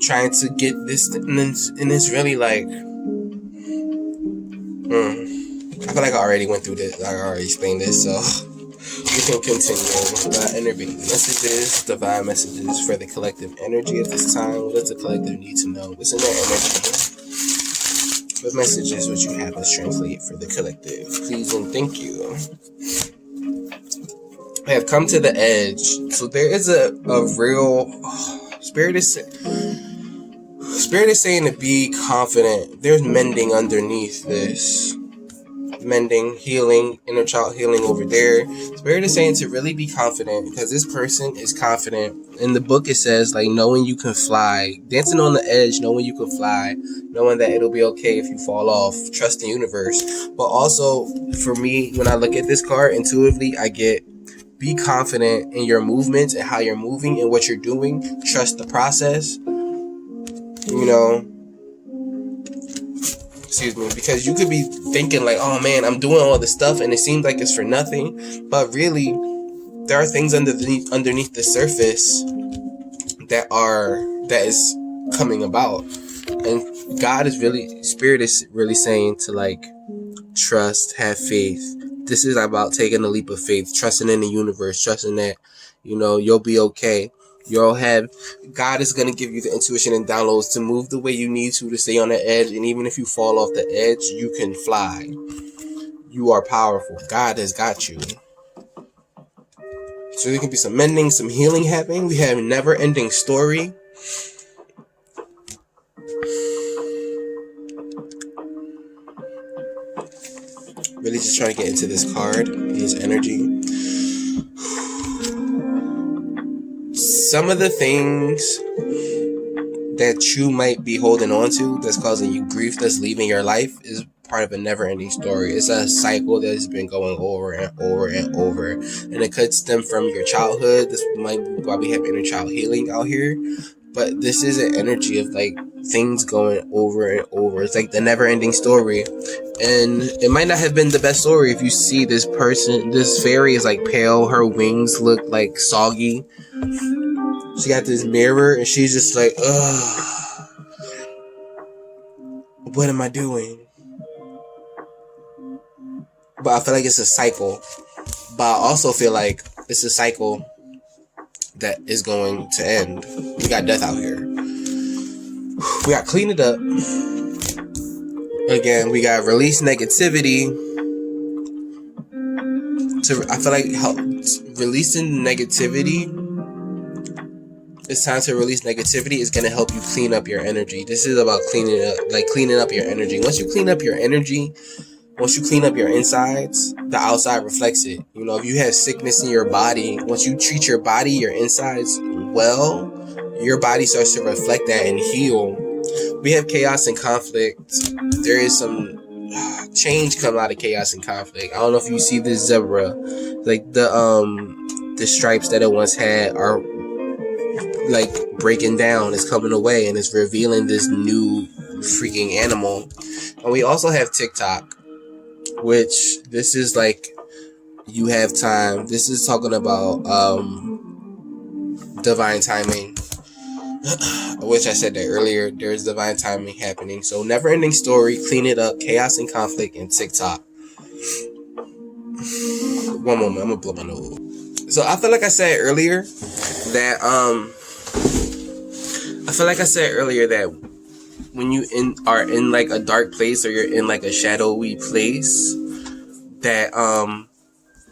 Trying to get this, and it's really like, I feel like I already went through this. I already explained this, so we can continue. Energy messages, divine messages for the collective energy at this time. What does the collective need to know? What's in their energy? What messages would you have us translate for the collective? Please and thank you. I have come to the edge. So there is a real Spirit is saying to be confident. There's mending underneath this. Mending, healing, inner child healing over there. Spirit is saying to really be confident, because this person is confident. In the book it says, like, knowing you can fly, dancing on the edge, knowing you can fly, knowing that it'll be okay if you fall off, trust the universe. But also for me, when I look at this card intuitively, I get, be confident in your movements and how you're moving and what you're doing. Trust the process, excuse me, because you could be thinking like, oh man, I'm doing all this stuff and it seems like it's for nothing, but really there are things underneath the surface that is coming about. And Spirit is really saying to like trust, have faith. This is about taking a leap of faith, trusting in the universe, trusting that you'll be okay. God is going to give you the intuition and downloads to move the way you need to stay on the edge. And even if you fall off the edge, you can fly. You are powerful. God has got you. So there can be some mending, some healing happening. We have a never-ending story. Really just trying to get into this card, his energy. Some of the things that you might be holding on to that's causing you grief, that's leaving your life, is part of a never-ending story. It's a cycle that's been going over and over and over. And it could stem from your childhood. This might be why we have inner child healing out here. But this is an energy of like things going over and over. It's like the never-ending story. And it might not have been the best story if you see this person, this fairy is like pale, her wings look like soggy. She got this mirror and she's just like, ugh, what am I doing? But I feel like it's a cycle. But I also feel like it's a cycle that is going to end. We got death out here. We got clean it up. Again, we got release negativity. I feel like releasing negativity, it's time to release negativity, is going to help you clean up your energy. This is about cleaning up your energy. Once you clean up your energy, once you clean up your insides, the outside reflects it. If you have sickness in your body, once you treat your body, your insides well, your body starts to reflect that and heal. We have chaos and conflict. There is some change come out of chaos and conflict. I don't know if you see this zebra, like the stripes that it once had are like breaking down. It's coming away and it's revealing this new freaking animal. And we also have TikTok, which this is like you have time. This is talking about divine timing, which I said that earlier. There's divine timing happening. So never ending story, clean it up, chaos and conflict, and TikTok. One moment, I'm gonna blow my nose. So I feel like I said earlier that when you are in like a dark place, or you're in like a shadowy place, that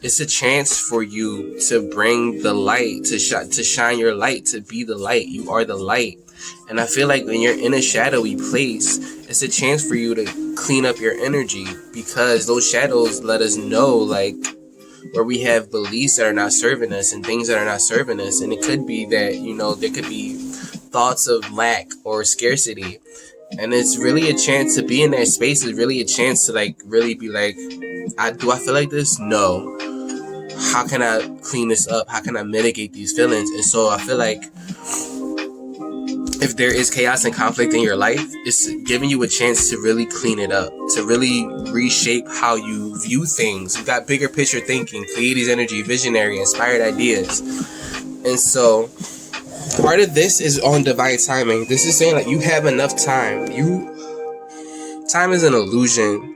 it's a chance for you to bring the light, to shine your light, to be the light. You are the light. And I feel like when you're in a shadowy place, it's a chance for you to clean up your energy, because those shadows let us know like where we have beliefs that are not serving us and things that are not serving us. And it could be that, you know, there could be thoughts of lack or scarcity. And it's really a chance to be in that space. It's really a chance to like really be like, do I feel like this? No. How can I clean this up? How can I mitigate these feelings? And so I feel like if there is chaos and conflict in your life, it's giving you a chance to really clean it up, to really reshape how you view things. You got bigger picture thinking, Pleiades energy, visionary, inspired ideas. And so part of this is on divine timing. This is saying like you have enough time. Time is an illusion.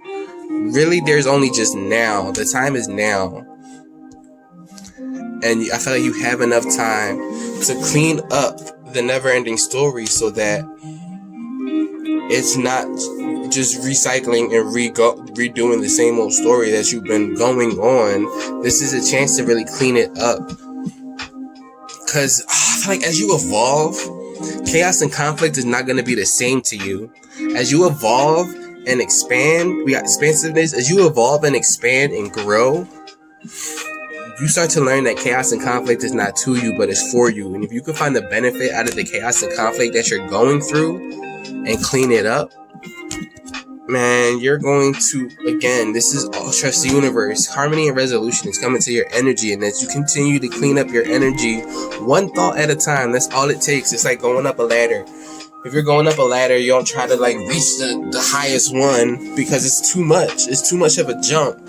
Really, there's only just now. The time is now. And I feel like you have enough time to clean up the never-ending story, so that it's not just recycling and redoing the same old story that you've been going on. This is a chance to really clean it up, because I feel like as you evolve, chaos and conflict is not going to be the same to you. As you evolve and expand, we got expansiveness. As you evolve and expand and grow, you start to learn that chaos and conflict is not to you, but it's for you. And if you can find the benefit out of the chaos and conflict that you're going through and clean it up, man, you're going to, again, this is all trust the universe. Harmony and resolution is coming to your energy. And as you continue to clean up your energy, one thought at a time, that's all it takes. It's like going up a ladder. If you're going up a ladder, you don't try to like reach the highest one, because it's too much. It's too much of a jump.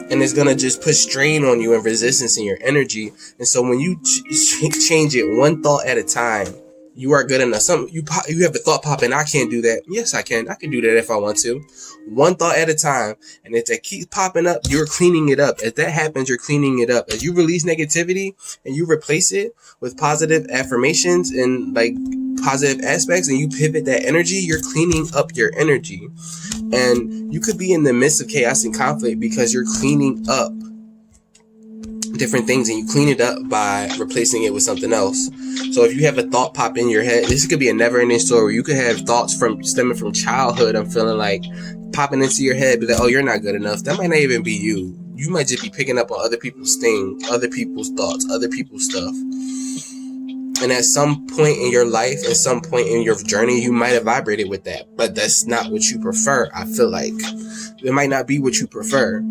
And it's going to just put strain on you and resistance in your energy. And so when you change it one thought at a time, you are good enough. You have the thought pop in, I can't do that. Yes, I can. I can do that if I want to. One thought at a time. And if that keeps popping up, you're cleaning it up. As that happens, you're cleaning it up. As you release negativity and you replace it with positive affirmations and like positive aspects, and you pivot that energy, you're cleaning up your energy. And you could be in the midst of chaos and conflict because you're cleaning up different things, and you clean it up by replacing it with something else. So if you have a thought pop in your head, this could be a never-ending story. You could have thoughts stemming from childhood. I'm feeling like popping into your head, be like, oh, you're not good enough. That might not even be you. You might just be picking up on other people's things, other people's thoughts, other people's stuff. And at some point in your life, at some point in your journey, you might have vibrated with that, but that's not what you prefer. I feel like it might not be what you prefer.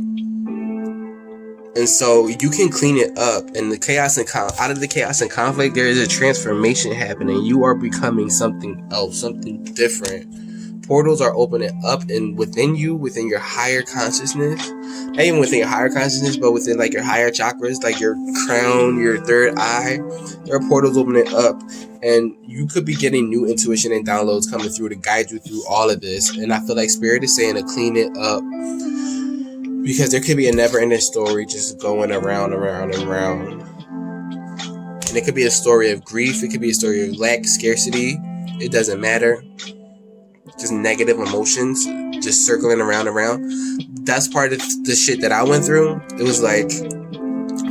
And so you can clean it up, and the chaos and out of the chaos and conflict, there is a transformation happening. You are becoming something else, something different. Portals are opening up, and within you, within your higher consciousness, not even within your higher consciousness, but within like your higher chakras, like your crown, your third eye, there are portals opening up, and you could be getting new intuition and downloads coming through to guide you through all of this. And I feel like Spirit is saying to clean it up, because there could be a never-ending story just going around and around and around. And it could be a story of grief. It could be a story of lack, scarcity. It doesn't matter. Just negative emotions just circling around and around. That's part of the shit that I went through. It was like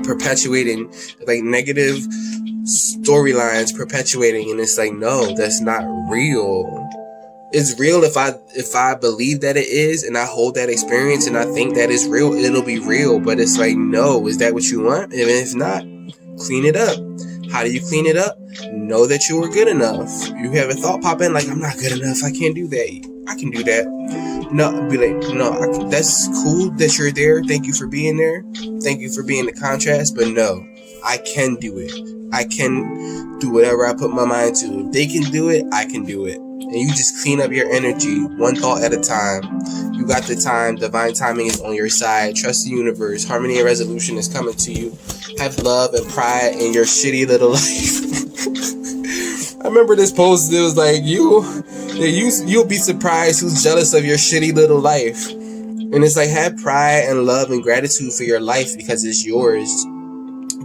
perpetuating, like negative storylines perpetuating. And it's like, no, that's not real. It's real if I believe that it is, and I hold that experience and I think that it's real, it'll be real. But it's like, no, is that what you want? And if not, clean it up. How do you clean it up? Know that you are good enough. You have a thought pop in like, I'm not good enough, I can't do that. I can do that. No, be like, no, that's cool that you're there. Thank you for being there. Thank you for being the contrast. But no, I can do it. I can do whatever I put my mind to. If they can do it, I can do it. And you just clean up your energy one thought at a time. You got the time. Divine timing is on your side. Trust the universe. Harmony and resolution is coming to you. Have love and pride in your shitty little life. I remember this post. It was like, you'll be surprised who's jealous of your shitty little life. And it's like, have pride and love and gratitude for your life because it's yours.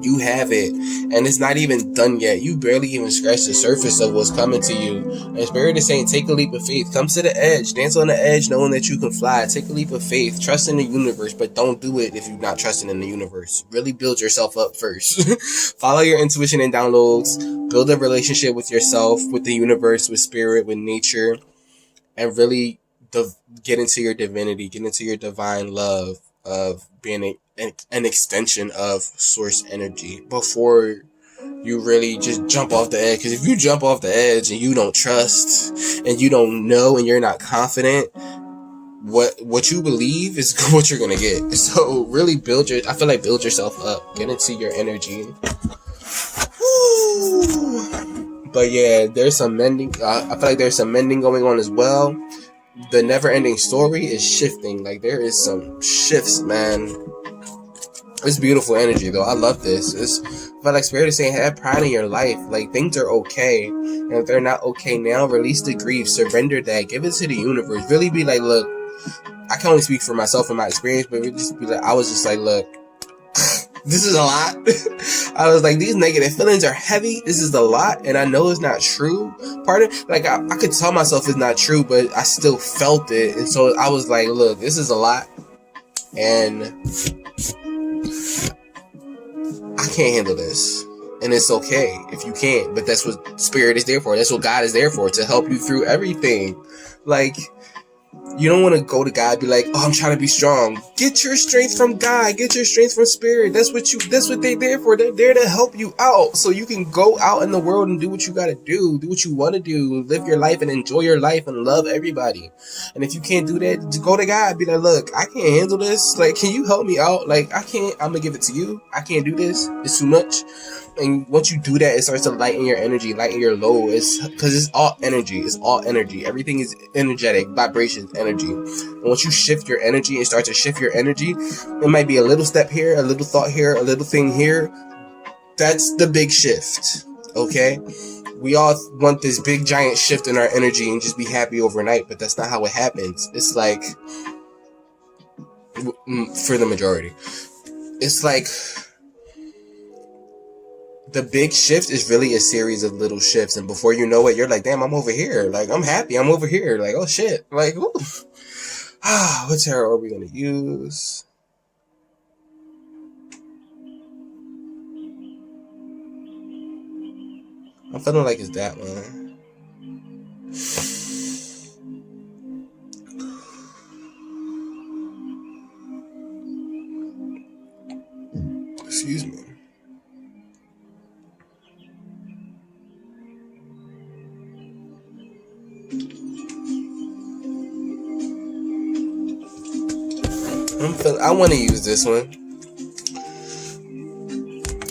You have it, and it's not even done yet. You barely even scratched the surface of what's coming to you. And Spirit is saying, take a leap of faith. Come to the edge. Dance on the edge knowing that you can fly. Take a leap of faith. Trust in the universe, but don't do it if you're not trusting in the universe. Really build yourself up first. Follow your intuition and downloads. Build a relationship with yourself, with the universe, with spirit, with nature, and really get into your divinity. Get into your divine love of being an extension of source energy before you really just jump off the edge. Because if you jump off the edge and you don't trust and you don't know and you're not confident, what you believe is what you're gonna get. So really build yourself up. Get into your energy. But yeah, there's some mending. I feel like there's some mending going on as well. The never-ending story is shifting. Like, there is some shifts, man. It's beautiful energy, though. I love this. I feel like Spirit is saying, have pride in your life. Like, things are okay. And if they're not okay now, release the grief. Surrender that. Give it to the universe. Really be like, look, I can only speak for myself and my experience, but really just be like, I was just like, look, this is a lot. I was like, these negative feelings are heavy. This is a lot, and I know it's not true. Part of, like, I could tell myself it's not true, but I still felt it, and so I was like, look, this is a lot, and I can't handle this, and it's okay if you can't. But that's what Spirit is there for. That's what God is there for, to help you through everything. Like, you don't want to go to God and be like, oh, I'm trying to be strong. Get your strength from God. Get your strength from Spirit. That's what they're there for. They're there to help you out so you can go out in the world and do what you got to do. Do what you want to do. Live your life and enjoy your life and love everybody. And if you can't do that, just go to God. Be like, look, I can't handle this. Like, can you help me out? Like, I can't. I'm going to give it to you. I can't do this. It's too much. And once you do that, it starts to lighten your energy, lighten your load. It's because it's all energy. It's all energy. Everything is energetic, vibrations, energy. And once you shift your energy and start to shift your energy, it might be a little step here, a little thought here, a little thing here. That's the big shift. Okay? We all want this big giant shift in our energy and just be happy overnight, but that's not how it happens. It's like, for the majority, it's like, the big shift is really a series of little shifts, and before you know it, you're like, damn, I'm over here. Like, I'm happy. I'm over here. Like, oh shit. Like, ooh. What tarot are we gonna use? I'm feeling like it's that one. Excuse me. I want to use this one.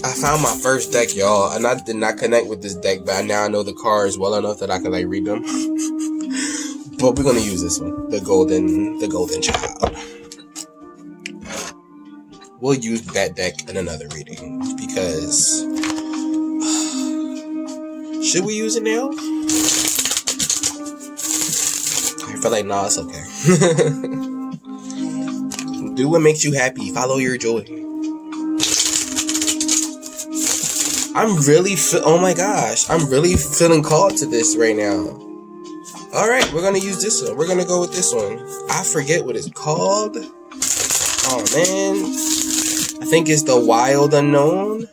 I found my first deck, y'all, and I did not connect with this deck, but now I know the cards well enough that I can like read them. But we're gonna use this one, the golden child. We'll use that deck in another reading because should we use it now? I feel like nah, it's okay. Do what makes you happy. Follow your joy. Oh my gosh. I'm really feeling called to this right now. Alright, we're gonna use this one. We're gonna go with this one. I forget what it's called. Oh man. I think it's the Wild Unknown.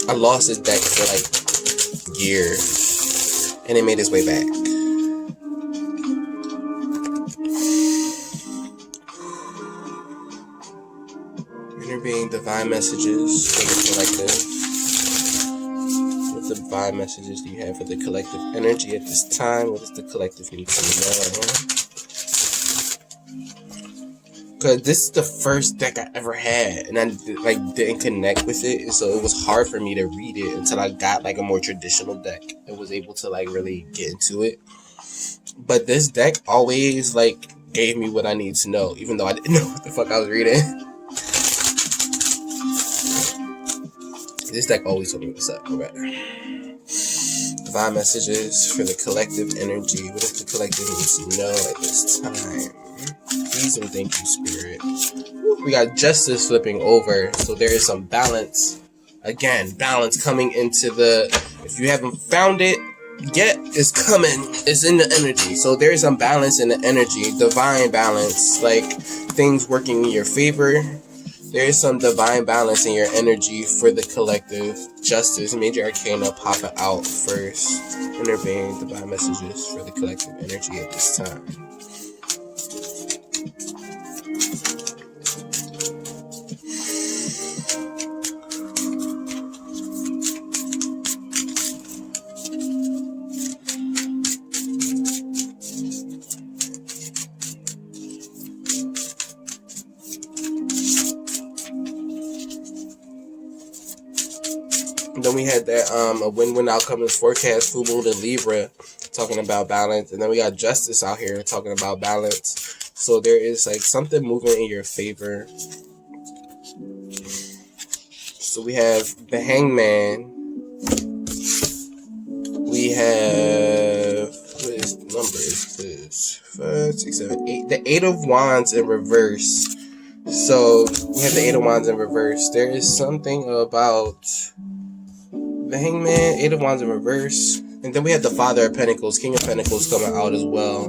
I lost this deck for like years. And it made its way back. Being divine messages for the collective. What divine messages do you have for the collective energy at this time? What does the collective need to know? Cause this is the first deck I ever had, and I didn't connect with it, and so it was hard for me to read it until I got like a more traditional deck and was able to like really get into it. But this deck always like gave me what I needed to know, even though I didn't know what the fuck I was reading. This deck always told me what's up. Okay. Divine messages for the collective energy. What does the collective need to know at this time? Please and thank you, Spirit. We got justice flipping over, so there is some balance. Again, balance coming into the. If you haven't found it yet, it's coming. It's in the energy. So there is some balance in the energy, divine balance, like things working in your favor. There is some divine balance in your energy for the collective. Justice, major arcana popping out first. Inner being, divine messages for the collective energy at this time. Then we had that a win-win outcome is forecast, full moon and Libra, talking about balance. And then we got justice out here talking about balance. So there is like something moving in your favor. So we have the Hangman. We have, what number is this? 5, 6, 7, 8. The 8 of Wands in reverse. So we have the 8 of Wands in reverse. There is something about the Hangman, 8 of Wands in reverse. And then we have the Father of Pentacles, King of Pentacles coming out as well.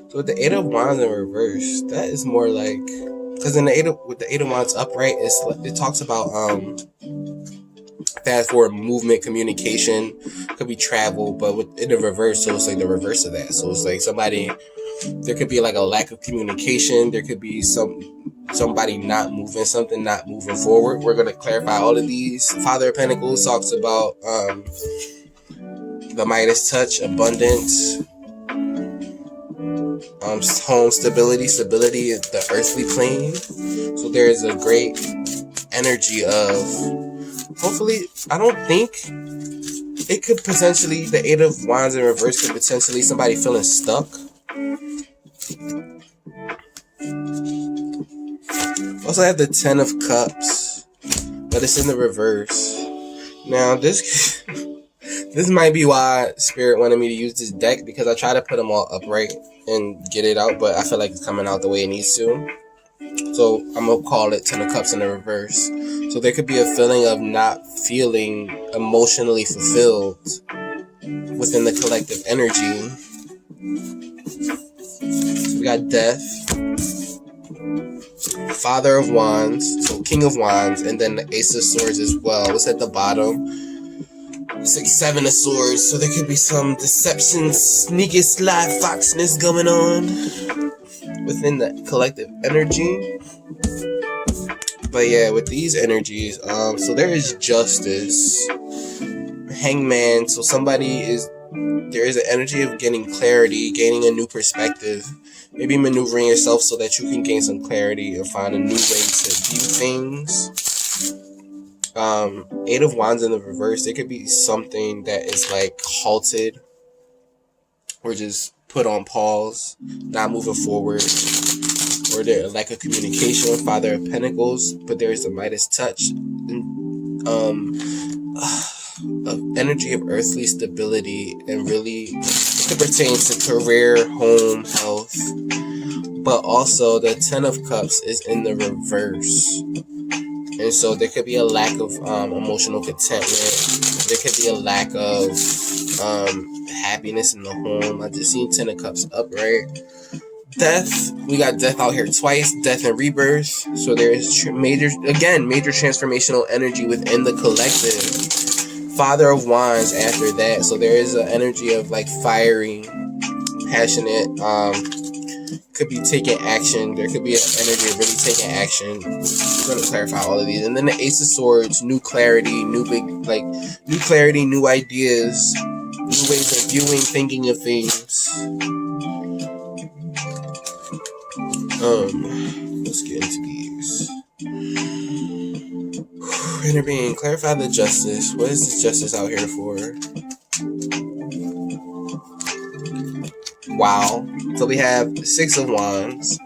So with the 8 of Wands in reverse, that is more like, because in with the 8 of Wands upright, it talks about fast forward movement, communication, could be travel, but in the reverse, so it's like the reverse of that. So it's like there could be like a lack of communication. There could be somebody not moving forward. We're going to clarify all of these. Father of Pentacles talks about the Midas touch, abundance, home stability in the earthly plane. So there is a great energy of, hopefully, I don't think it could potentially, the 8 of Wands in reverse could potentially somebody feeling stuck. Also I have the 10 of Cups, but it's in the reverse. Now this might be why Spirit wanted me to use this deck, because I try to put them all upright and get it out, but I feel like it's coming out the way it needs to. So I'm going to call it 10 of Cups in the reverse. So there could be a feeling of not feeling emotionally fulfilled within the collective energy. So we got Death, Father of Wands, so King of Wands, and then the Ace of Swords as well. What's at the bottom? It's like 7 of Swords, so there could be some deception, sneaky, sly foxness going on within the collective energy. But yeah, with these energies, so there is justice, Hangman, so there is an energy of getting clarity, gaining a new perspective, maybe maneuvering yourself so that you can gain some clarity and find a new way to view things. 8 of Wands in the reverse, there could be something that is like halted or just put on pause, not moving forward, or there lack of communication with Father of Pentacles, but there is a Midas touch, of energy of earthly stability, and really it pertains to career, home, health. But also the 10 of Cups is in the reverse, and so there could be a lack of emotional contentment. There could be a lack of happiness in the home. I just seen 10 of Cups upright. Death, we got Death out here twice, Death and Rebirth. So there is major transformational energy within the collective. Father of Wands after that, so there is an energy of like fiery, passionate, could be taking action. There could be an energy of really taking action. I'm going to clarify all of these. And then the Ace of Swords, new clarity, new ideas, new ways of viewing, thinking of things. let's get into these. Interbeing, clarify the justice. What is the justice out here for? Wow. So we have the Six of Wands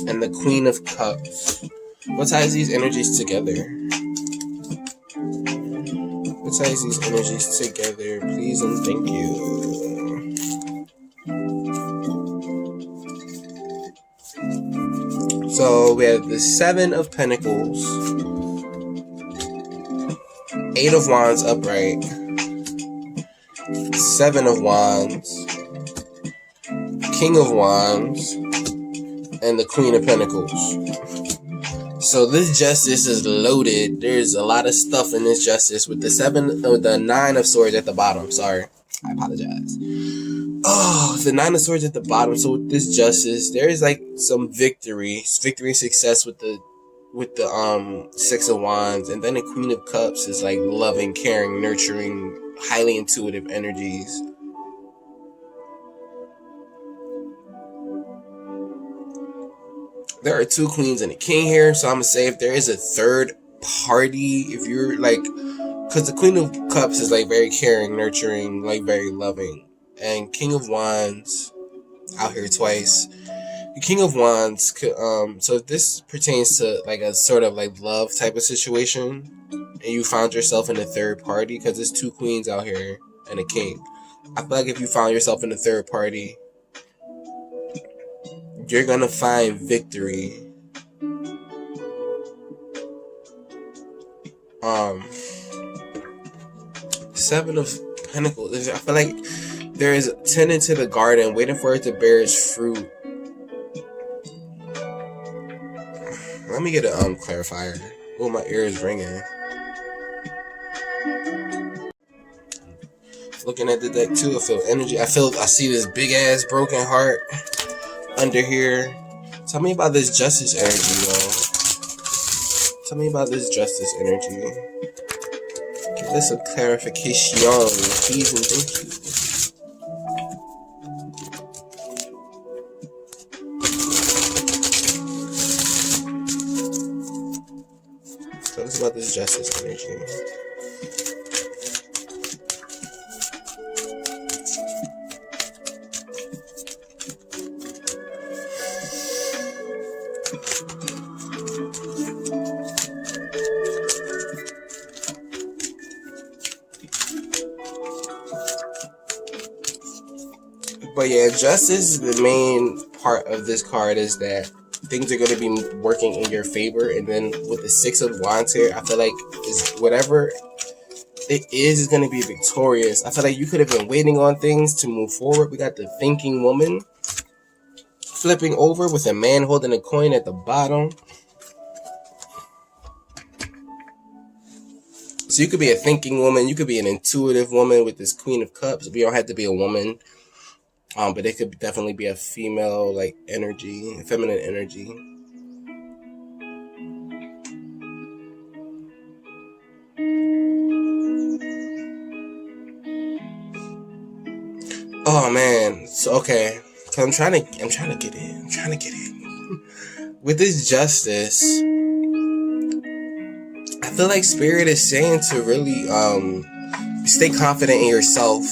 and the Queen of Cups. What ties these energies together? What ties these energies together? Please and thank you. So we have the Seven of Pentacles, Eight of Wands upright, Seven of Wands, King of Wands, and the Queen of Pentacles. So this justice is loaded. There's a lot of stuff in this justice with the Nine of Swords at the bottom. Sorry, I apologize. Oh, the Nine of Swords at the bottom. So with this justice, there is like some victory and success with the Six of Wands, and then the Queen of Cups is like loving, caring, nurturing, highly intuitive energies. There are two queens and a king here, so I'm gonna say if there is a third party, if you're like, because the Queen of Cups is like very caring, nurturing, like very loving. And King of Wands out here twice. The King of Wands could so if this pertains to like a sort of like love type of situation, and you found yourself in a third party, because there's two queens out here and a king. I feel like if you found yourself in a third party, you're gonna find victory. Seven of Pentacles. I feel like there is tending to the garden, waiting for it to bear its fruit. Let me get a clarifier. Oh, my ear is ringing. Looking at the deck too, I feel energy. I see this big ass broken heart under here. Tell me about this justice energy, y'all. Tell me about this justice energy. Give us a clarification, please and thank you. Tell us about this justice energy. But yeah, justice, the main part of this card is that things are going to be working in your favor. And then with the Six of Wands here, I feel like whatever it is going to be victorious. I feel like you could have been waiting on things to move forward. We got the thinking woman flipping over with a man holding a coin at the bottom. So you could be a thinking woman. You could be an intuitive woman with this Queen of Cups. You don't have to be a woman. But it could definitely be a female, like, energy, feminine energy. Oh man, so okay, so I'm trying to get in. With this justice, I feel like Spirit is saying to really stay confident in yourself.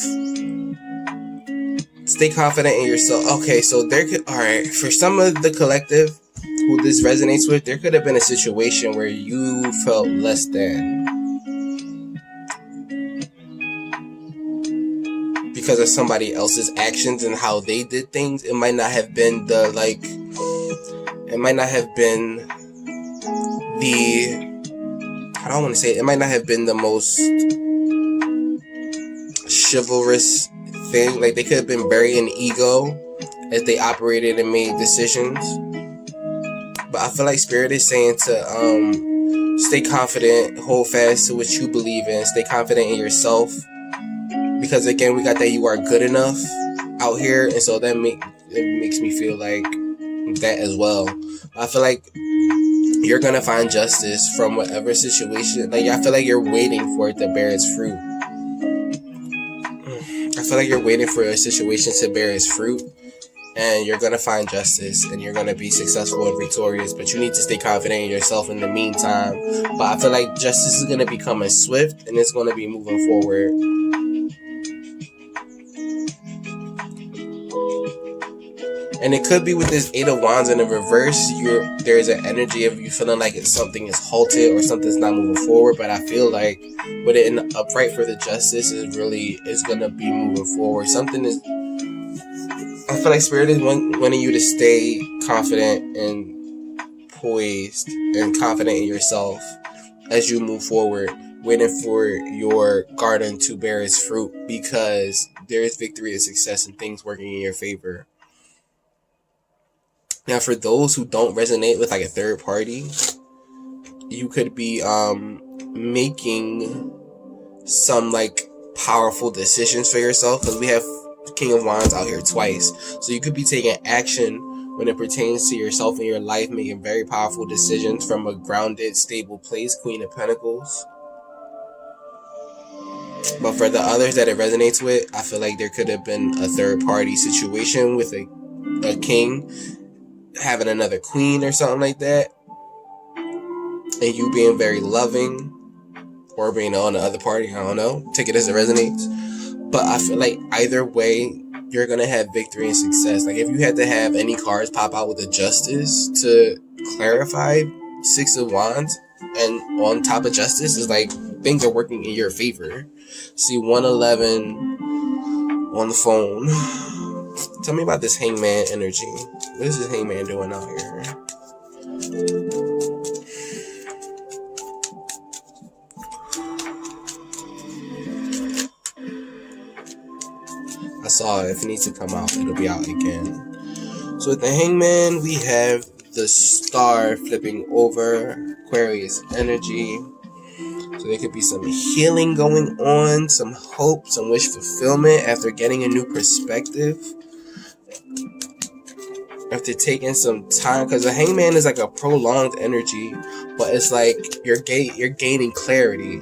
Stay confident in yourself. Okay, so alright, for some of the collective who this resonates with, there could have been a situation where you felt less than because of somebody else's actions and how they did things. It might not have been the most chivalrous thing. Like, they could have been very in ego as they operated and made decisions. But I feel like Spirit is saying to stay confident, hold fast to what you believe in, stay confident in yourself, because again, we got that you are good enough out here, and so that makes me feel like that as well. I feel like you're gonna find justice from whatever situation. Like, I feel like you're waiting for it to bear its fruit. I feel like you're waiting for a situation to bear its fruit, and you're gonna find justice, and you're gonna be successful and victorious. But you need to stay confident in yourself in the meantime. But I feel like justice is gonna be coming swift, and it's gonna be moving forward. And it could be with this Eight of Wands in the reverse, there's an energy of you feeling like something is halted or something's not moving forward. But I feel like with it in the upright for the justice is gonna be moving forward. I feel like Spirit is wanting you to stay confident and poised and confident in yourself as you move forward, waiting for your garden to bear its fruit, because there is victory and success and things working in your favor. Now, for those who don't resonate with like a third party, you could be making some like powerful decisions for yourself, because we have King of Wands out here twice. So you could be taking action when it pertains to yourself and your life, making very powerful decisions from a grounded, stable place, Queen of Pentacles. But for the others that it resonates with, I feel like there could have been a third party situation with a king having another queen or something like that, and you being very loving, or being on the other party. I don't know, take it as it resonates. But I feel like either way, you're gonna have victory and success. Like if you had to have any cards pop out with a justice to clarify Six of Wands, and on top of justice is like things are working in your favor. See 111 on the phone. Tell me about this Hangman energy. What is this Hangman doing out here? I saw it. If it needs to come out, it'll be out again. So with the Hangman, we have the Star flipping over, Aquarius energy. So there could be some healing going on, some hope, some wish fulfillment after getting a new perspective. After taking some time, because the Hangman is like a prolonged energy, but it's like you're gaining clarity.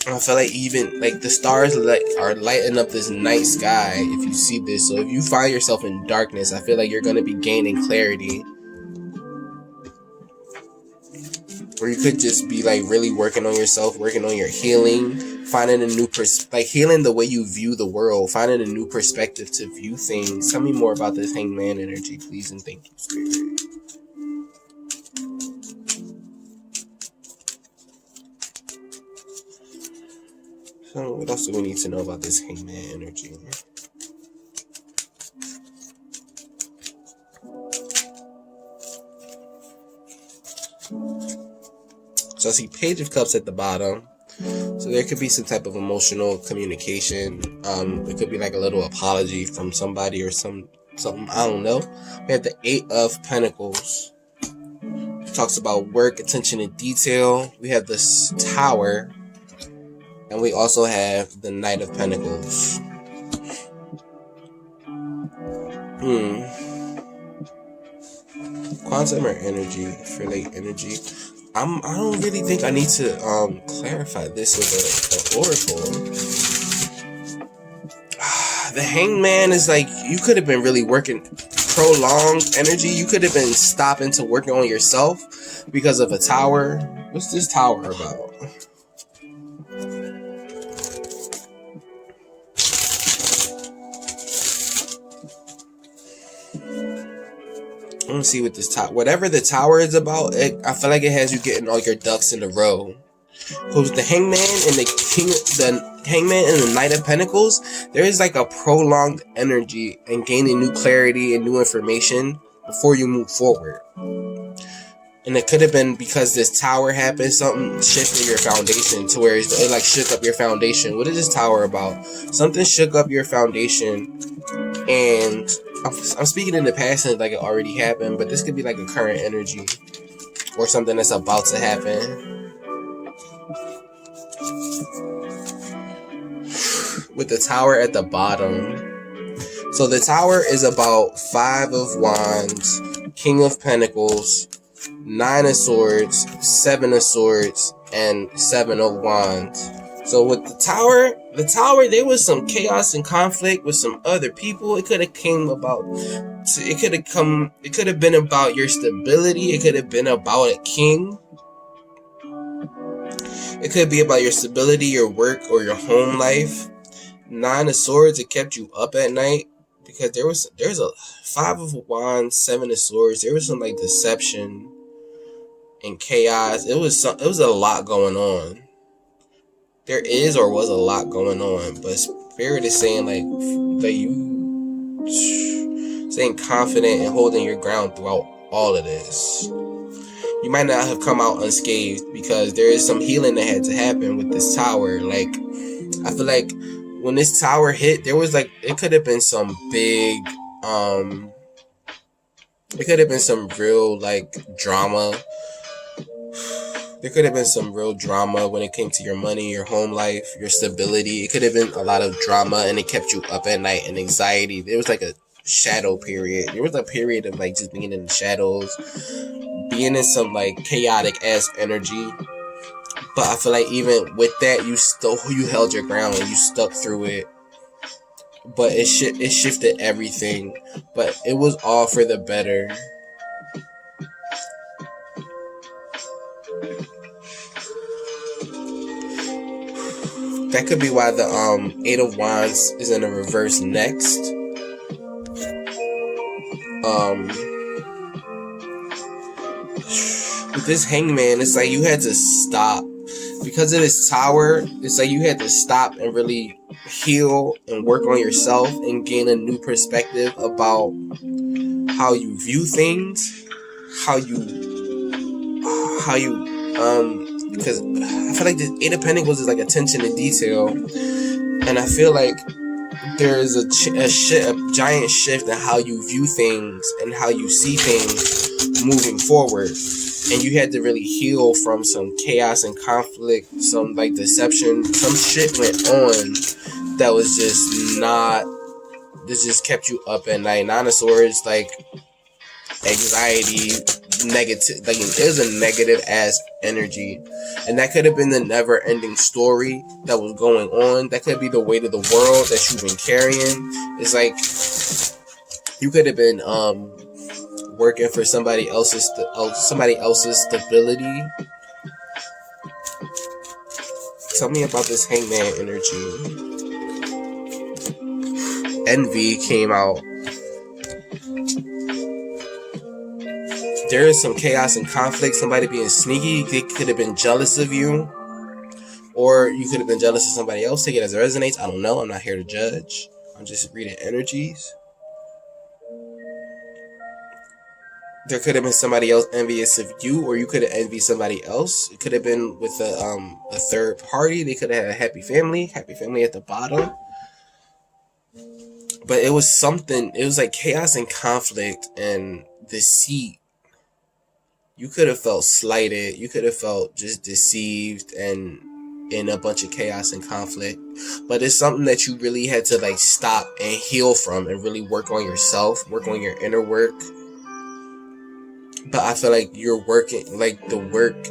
I feel like even like the stars are lighting up this night sky if you see this. So if you find yourself in darkness, I feel like you're going to be gaining clarity. Or you could just be like really working on yourself, working on your healing, finding a new healing the way you view the world, finding a new perspective to view things. Tell me more about this Hangman energy, please, and thank you, Spirit. So what else do we need to know about this Hangman energy? So I see Page of Cups at the bottom. So there could be some type of emotional communication. It could be like a little apology from somebody or something. I don't know. We have the Eight of Pentacles. It talks about work, attention to detail. We have this Tower. And we also have the Knight of Pentacles. Quantum or energy for late energy. I don't really think I need to clarify this with an oracle. The Hangman is like, you could have been really working prolonged energy. You could have been stopping to working on yourself because of a Tower. What's this Tower about? I want to see what this whatever the Tower is about. I feel like it has you getting all your ducks in a row. Because the Hangman and the Hangman and the Knight of Pentacles, there is like a prolonged energy and gaining new clarity and new information before you move forward. And it could have been because this Tower happened, something shifted your foundation to where it like shook up your foundation. What is this Tower about? Something shook up your foundation, and I'm speaking in the past and like it already happened, but this could be like a current energy or something that's about to happen. With the Tower at the bottom. So the Tower is about Five of Wands, King of Pentacles, Nine of Swords, Seven of Swords, and Seven of Wands. So with the tower, there was some chaos and conflict with some other people. It could have been about your stability. It could have been about a king. It could be about your stability, your work, or your home life. 9 of Swords, it kept you up at night because there's a 5 of Wands, 7 of Swords. There was some like deception and chaos. It was a lot going on. There is or was a lot going on, but Spirit is saying like that you staying confident and holding your ground throughout all of this. You might not have come out unscathed because there is some healing that had to happen with this tower. Like, I feel like when this tower hit, there was like, it could have been some big, it could have been some real like drama. There could have been some real drama when it came to your money, your home life, your stability. It could have been a lot of drama and it kept you up at night and anxiety. There was like a shadow period. There was a period of like just being in the shadows, being in some like chaotic ass energy. But I feel like even with that, you held your ground and you stuck through it. But it shifted everything. But it was all for the better. That could be why the 8 of Wands is in a reverse next. With this Hangman, it's like you had to stop. Because of this tower, it's like you had to stop and really heal and work on yourself and gain a new perspective about how you view things, because I feel like the 8 of Pentacles is like attention to detail, and I feel like there is a giant shift in how you view things and how you see things moving forward. And you had to really heal from some chaos and conflict, some like deception. Some shit went on that was just not. This just kept you up at night. 9 of Swords, like anxiety, negative. Like it was a negative ass energy, and that could have been the never-ending story that was going on. That could be the weight of the world that you've been carrying. It's like you could have been working for somebody else's stability. Tell me about this Hangman energy. Envy came out. There is some chaos and conflict. Somebody being sneaky. They could have been jealous of you, or you could have been jealous of somebody else. Take it as it resonates. I don't know. I'm not here to judge. I'm just reading energies. There could have been somebody else envious of you, or you could have envied somebody else. It could have been with a third party. They could have had a happy family at the bottom. But it was something. It was like chaos and conflict and deceit. You could have felt slighted. You could have felt just deceived and in a bunch of chaos and conflict. But it's something that you really had to like stop and heal from and really work on yourself, work on your inner work. But I feel like you're working, like the work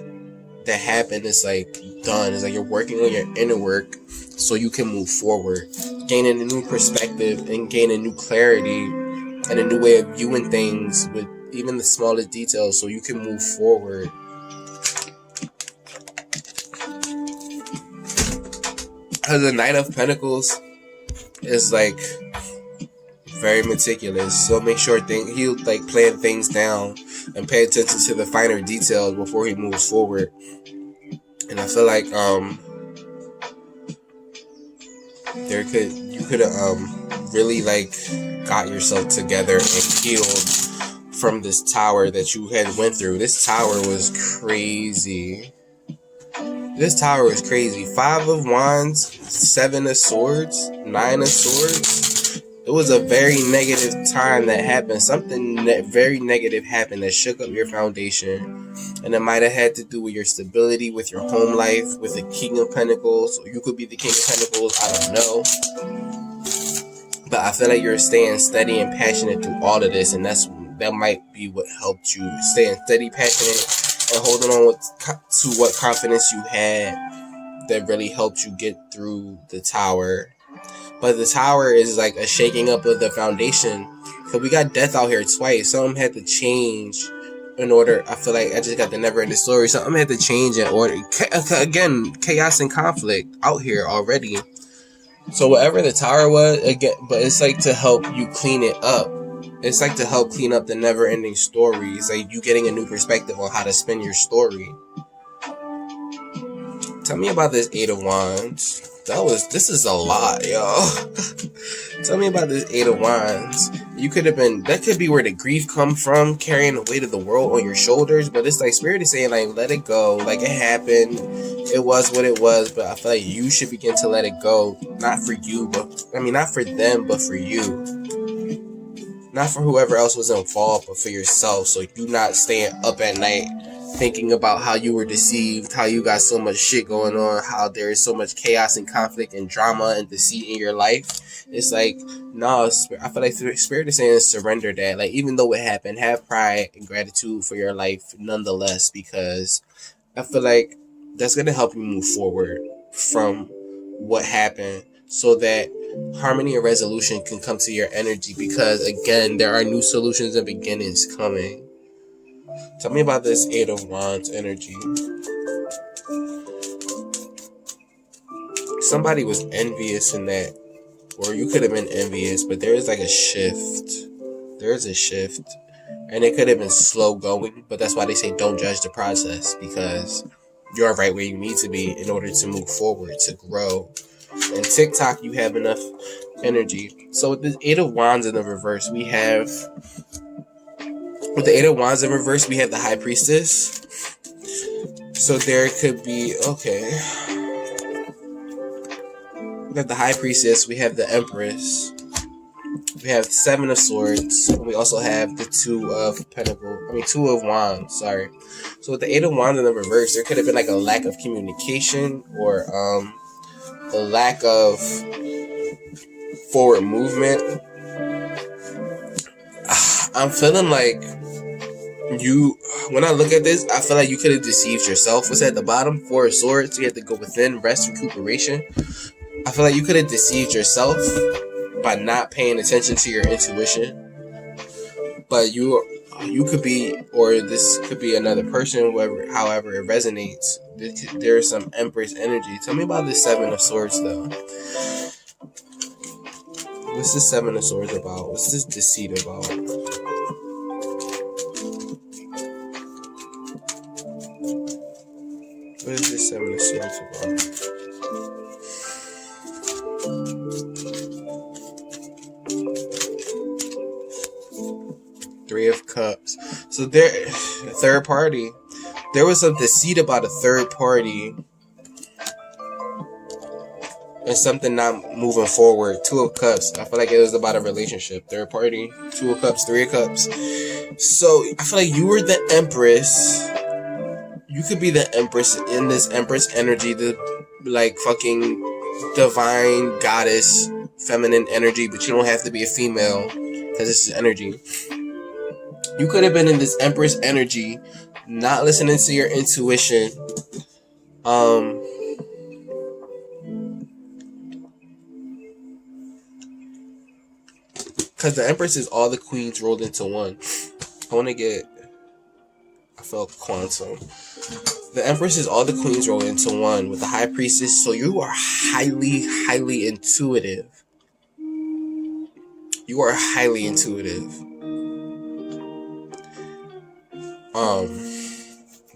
that happened is like done. It's like you're working on your inner work so you can move forward, gaining a new perspective and gaining new clarity and a new way of viewing things with even the smallest details so you can move forward. Because the Knight of Pentacles is like very meticulous, so make sure he'll like plan things down and pay attention to the finer details before he moves forward. And I feel like you could have really like got yourself together and healed from this tower that you had went through. This tower was crazy. 5 of Wands, 7 of Swords, 9 of Swords. It was a very negative time that happened. Something very negative happened that shook up your foundation. And it might have had to do with your stability, with your home life, with the King of Pentacles. Or you could be the King of Pentacles, I don't know. But I feel like you're staying steady and passionate through all of this. And that might be what helped you. Staying steady, passionate, and holding on to what confidence you had that really helped you get through the tower. But the tower is like a shaking up of the foundation. Cause we got death out here twice. Something had to change in order. I feel like I just got the never ending story. Something had to change in order. Again, chaos and conflict out here already. So whatever the tower was, again, but it's like to help you clean it up. It's like to help clean up the never ending story. It's like you getting a new perspective on how to spin your story. Tell me about this Eight of Wands. This is a lot, yo. Tell me about this Eight of Wands. That could be where the grief come from, carrying the weight of the world on your shoulders, but it's like Spirit is saying, like, let it go. Like, it happened. It was what it was, but I feel like you should begin to let it go. Not for you, not for them, but for you. Not for whoever else was involved, but for yourself. So you not staying up at night thinking about how you were deceived, how you got so much shit going on, how there is so much chaos and conflict and drama and deceit in your life. It's like, no, I feel like Spirit is saying surrender that. Like, even though it happened, have pride and gratitude for your life nonetheless, because I feel like that's going to help you move forward from what happened so that harmony and resolution can come to your energy, because, again, there are new solutions and beginnings coming. Tell me about this Eight of Wands energy. Somebody was envious in that, or you could have been envious, but there is like a shift. There is a shift. And it could have been slow going, but that's why they say don't judge the process, because you're right where you need to be in order to move forward, to grow. And TikTok, you have enough energy. So with the Eight of Wands in the reverse, we have... With the Eight of Wands in reverse, we have the High Priestess. So there could be... Okay. We have the High Priestess. We have the Empress. We have the Seven of Swords. And we also have the Two of Wands. Sorry. So with the Eight of Wands in the reverse, there could have been like a lack of communication, or a lack of forward movement. I'm feeling like when I look at this, I feel like you could have deceived yourself. What's at the bottom? Four of Swords. You have to go within, rest, recuperation. I feel like you could have deceived yourself by not paying attention to your intuition. But you could be, or this could be another person, however it resonates. There's some Empress energy. Tell me about this Seven of Swords, though. What's this Seven of Swords about? What's this deceit about? What is this Seven of Swords about? Three of Cups. So there, third party. There was some deceit about a third party. And something not moving forward. Two of Cups. I feel like it was about a relationship. Third party. Two of Cups. Three of Cups. So I feel like you were the Empress. You could be the Empress in this Empress energy. The like fucking divine goddess, feminine energy. But you don't have to be a female, because this is energy. You could have been in this Empress energy, not listening to your intuition. Because the Empress is all the queens rolled into one. I felt quantum. The Empress is all the queens rolled into one with the High Priestess. So you are highly, highly intuitive. You are highly intuitive.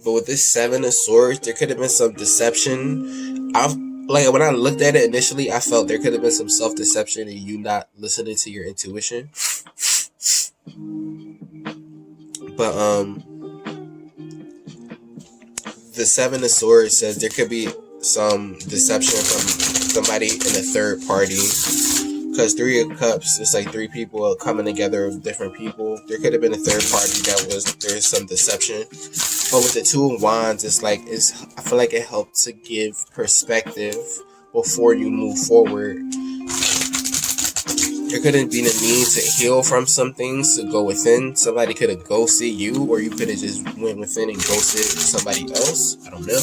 But with this Seven of Swords, there could have been some deception. When I looked at it initially, I felt there could have been some self-deception and you not listening to your intuition. But the Seven of Swords says there could be some deception from somebody in a third party. Because Three of Cups, it's like three people coming together of different people. There could have been a third party there's some deception. But with the Two of Wands, I feel like it helped to give perspective before you move forward. there could have been a need to heal from some things, to go within. Somebody could have ghosted you, or you could have just went within and ghosted somebody else. I don't know.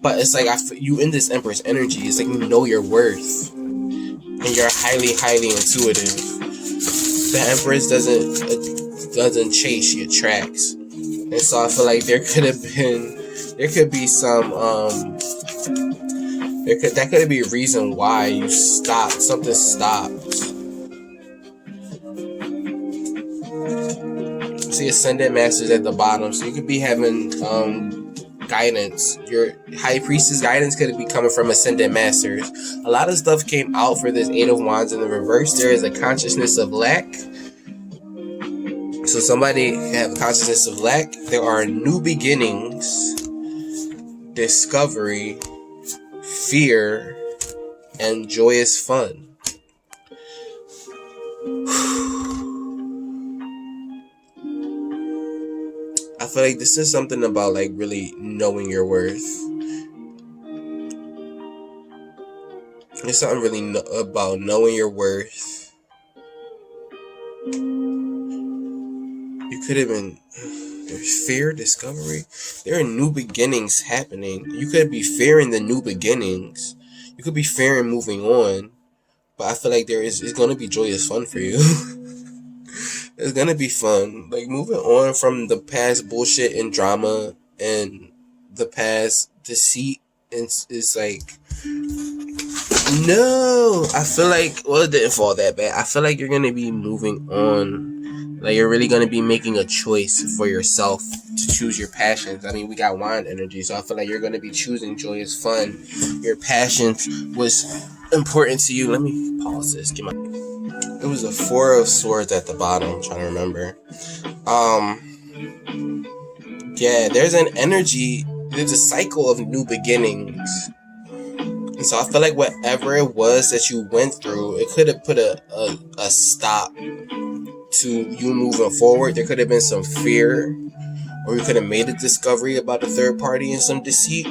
But it's like, you in this Empress energy, it's like you know your worth. And you're highly, highly intuitive. The Empress doesn't chase, she attracts. And so I feel like there could be some, that could be a reason why you stopped. Something stopped. See Ascendant Masters at the bottom, so you could be having guidance. Your High Priestess guidance could be coming from Ascendant Masters. A lot of stuff came out for this Eight of Wands in the reverse. There is a consciousness of lack. So somebody have a consciousness of lack. There are new beginnings, discovery, fear, and joyous fun. I feel like this is something about like really knowing your worth. There's something really about knowing your worth. You could have been, there's fear, discovery. There are new beginnings happening. You could be fearing the new beginnings. You could be fearing moving on. But I feel like it's going to be joyous fun for you. It's going to be fun. Like moving on from the past bullshit and drama and the past deceit. It's like, no. I feel like, well, it didn't fall that bad. I feel like you're going to be moving on. Like you're really going to be making a choice for yourself to choose your passions. I mean, we got wand energy, so I feel like you're going to be choosing joyous fun. Your passions was important to you. Let me pause this. It was a Four of Swords at the bottom. I'm trying to remember. Yeah, there's an energy. There's a cycle of new beginnings. And so I feel like whatever it was that you went through, it could have put a stop to you moving forward. There could have been some fear, or you could have made a discovery about a third party and some deceit,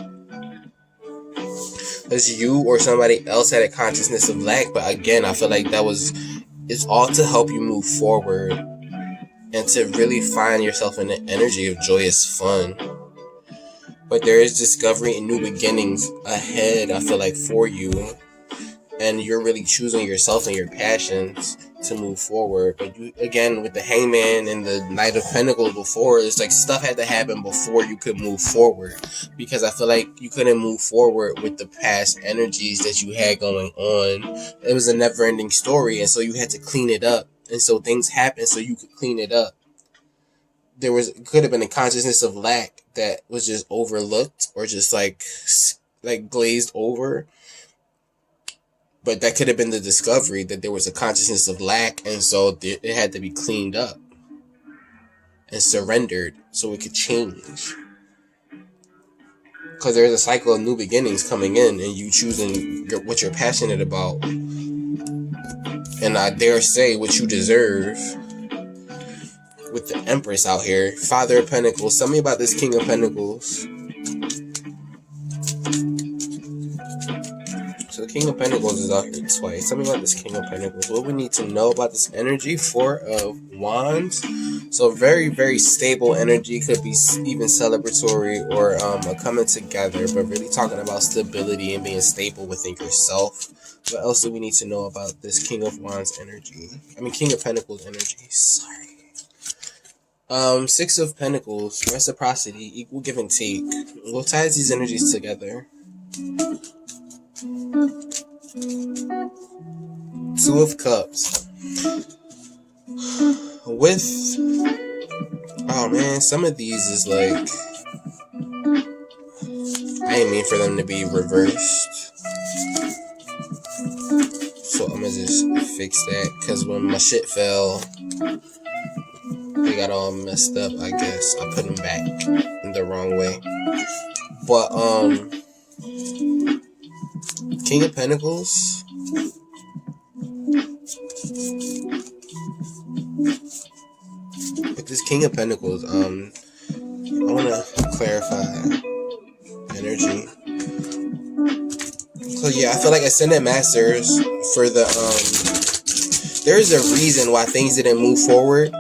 because you or somebody else had a consciousness of lack. But again, I feel like it's all to help you move forward and to really find yourself in the energy of joyous fun. But there is discovery and new beginnings ahead, I feel like, for you. And you're really choosing yourself and your passions to move forward. But you, again, with the Hangman and the Knight of Pentacles before, it's like stuff had to happen before you could move forward. Because I feel like you couldn't move forward with the past energies that you had going on. It was a never-ending story, and so you had to clean it up. And so things happened so you could clean it up. Could have been a consciousness of lack that was just overlooked or just like glazed over. But that could have been the discovery that there was a consciousness of lack, and so it had to be cleaned up and surrendered so it could change. Because there's a cycle of new beginnings coming in, and you choosing what you're passionate about. And I dare say what you deserve. With the Empress out here, Father of Pentacles. Tell me about this King of Pentacles. So the King of Pentacles is out here twice. Tell me about this King of Pentacles. What we need to know about this energy. Four of Wands. So very, very stable energy. Could be even celebratory or a coming together. But really talking about stability and being stable within yourself. What else do we need to know about this King of Wands energy? King of Pentacles energy. Sorry. Six of Pentacles. Reciprocity. Equal give and take. What ties these energies together? Two of Cups. Some of these is like, I didn't mean for them to be reversed, so I'm gonna just fix that, because when my shit fell, they got all messed up. I guess I put them back in the wrong way. But King of Pentacles. With this King of Pentacles, I want to clarify energy. So yeah, I feel like Ascendant Masters for the there's a reason why things didn't move forward,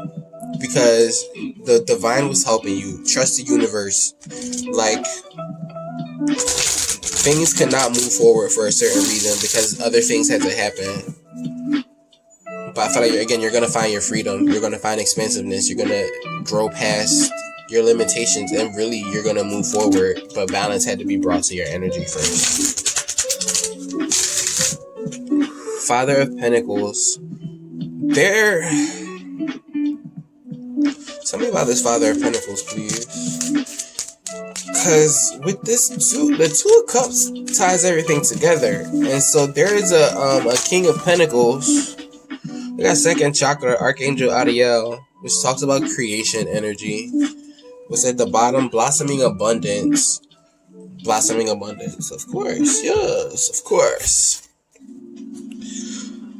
because the divine was helping you. Trust the universe. Like, things could not move forward for a certain reason because other things had to happen. But I feel like, you're going to find your freedom. You're going to find expansiveness. You're going to grow past your limitations, and really you're going to move forward. But balance had to be brought to your energy first. Father of Pentacles. Tell me about this Father of Pentacles, please. Because with this the Two of Cups ties everything together. And so there is a King of Pentacles. We got second chakra, Archangel Ariel, which talks about creation energy. Was at the bottom, blossoming abundance. Blossoming abundance, of course. Yes, of course.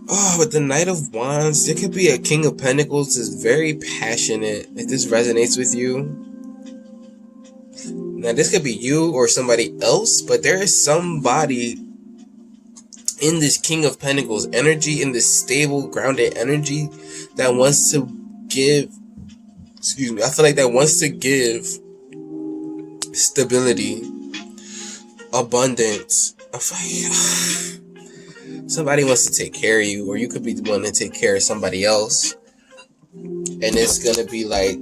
Oh, with the Knight of Wands, there could be a King of Pentacles that's very passionate. If this resonates with you. Now, this could be you or somebody else, but there is somebody in this King of Pentacles energy, in this stable, grounded energy that wants to give, I feel like that wants to give stability, abundance. Somebody wants to take care of you, or you could be the one to take care of somebody else. And it's going to be like,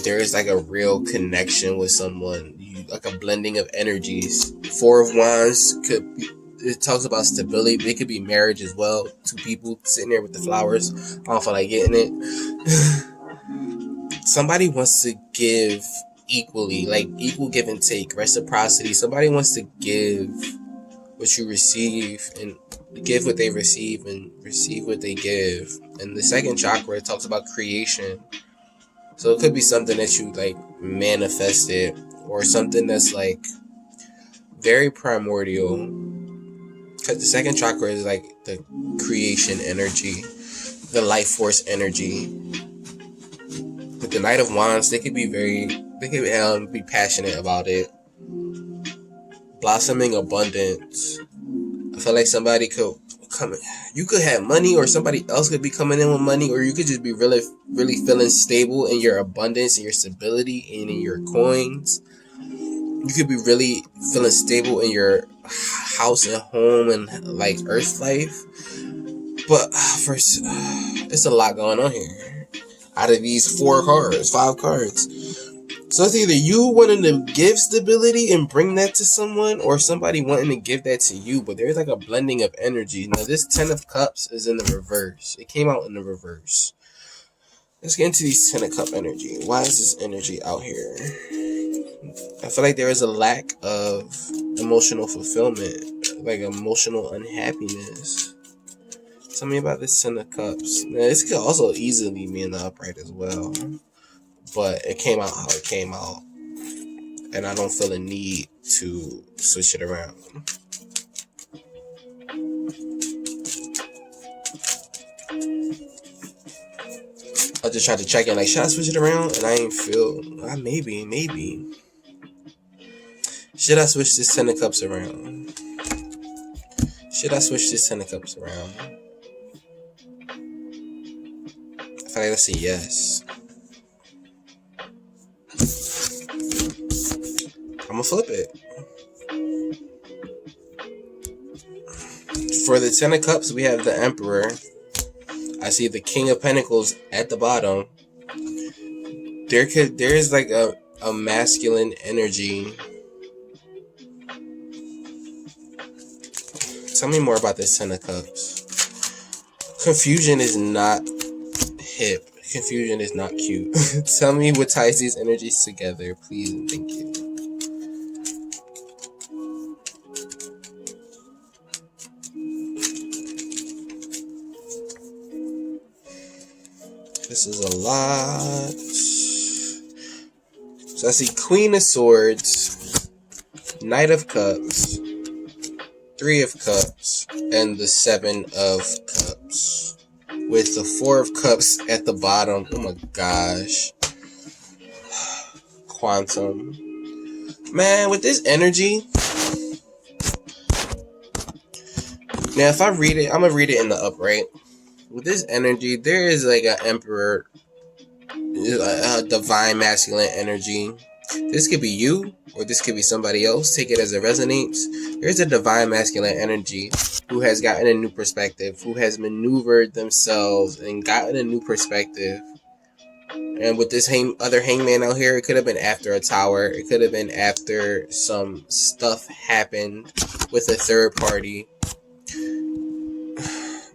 there is like a real connection with someone, like a blending of energies. Four of Wands it talks about stability, but it could be marriage as well. Two people sitting there with the flowers. I don't feel like getting it. Somebody wants to give equally, like equal give and take, reciprocity. Somebody wants to give what you receive, and give what they receive, and receive what they give. And the second chakra, it talks about creation. So it could be something that you like manifested, or something that's like very primordial. Because the second chakra is like the creation energy, the life force energy. With the Knight of Wands, they could be be passionate about it. Blossoming abundance. I feel like somebody could come in. You could have money, or somebody else could be coming in with money, or you could just be really, really feeling stable in your abundance and your stability and in your coins. You could be really feeling stable in your house and home and like earth life. But first, it's a lot going on here. Out of these 5 cards. So it's either you wanting to give stability and bring that to someone, or somebody wanting to give that to you. But there's like a blending of energy. Now this 10 of Cups is in the reverse. It came out in the reverse. Let's get into these 10 of Cup energy. Why is this energy out here? I feel like there is a lack of emotional fulfillment, like emotional unhappiness. Tell me about this 10 of Cups. Now this could also easily be in the upright as well. But it came out how it came out. And I don't feel a need to switch it around. I just tried to check in, like, should I switch it around? And I ain't feel, maybe. Should I switch this 10 of Cups around? Should I switch this 10 of Cups around? I feel like that's a yes. I'm gonna flip it. For the 10 of Cups, we have the Emperor. I see the King of Pentacles at the bottom. There is like a masculine energy. Tell me more about this 10 of Cups. Confusion is not hip. Confusion is not cute. Tell me what ties these energies together, please and thank you. This is a lot. So I see Queen of Swords, Knight of Cups, 3 of Cups, and the 7 of Cups. With the 4 of Cups at the bottom. Oh my gosh. Quantum. Man, with this energy. Now, if I read it, I'm going to read it in the upright. with this energy, there is like an emperor, a divine masculine energy. This could be you, or this could be somebody else. Take it as it resonates. There's a divine masculine energy who has gotten a new perspective, who has maneuvered themselves and gotten a new perspective. And with this other hangman out here, it could have been after a tower. It could have been after some stuff happened with a third party.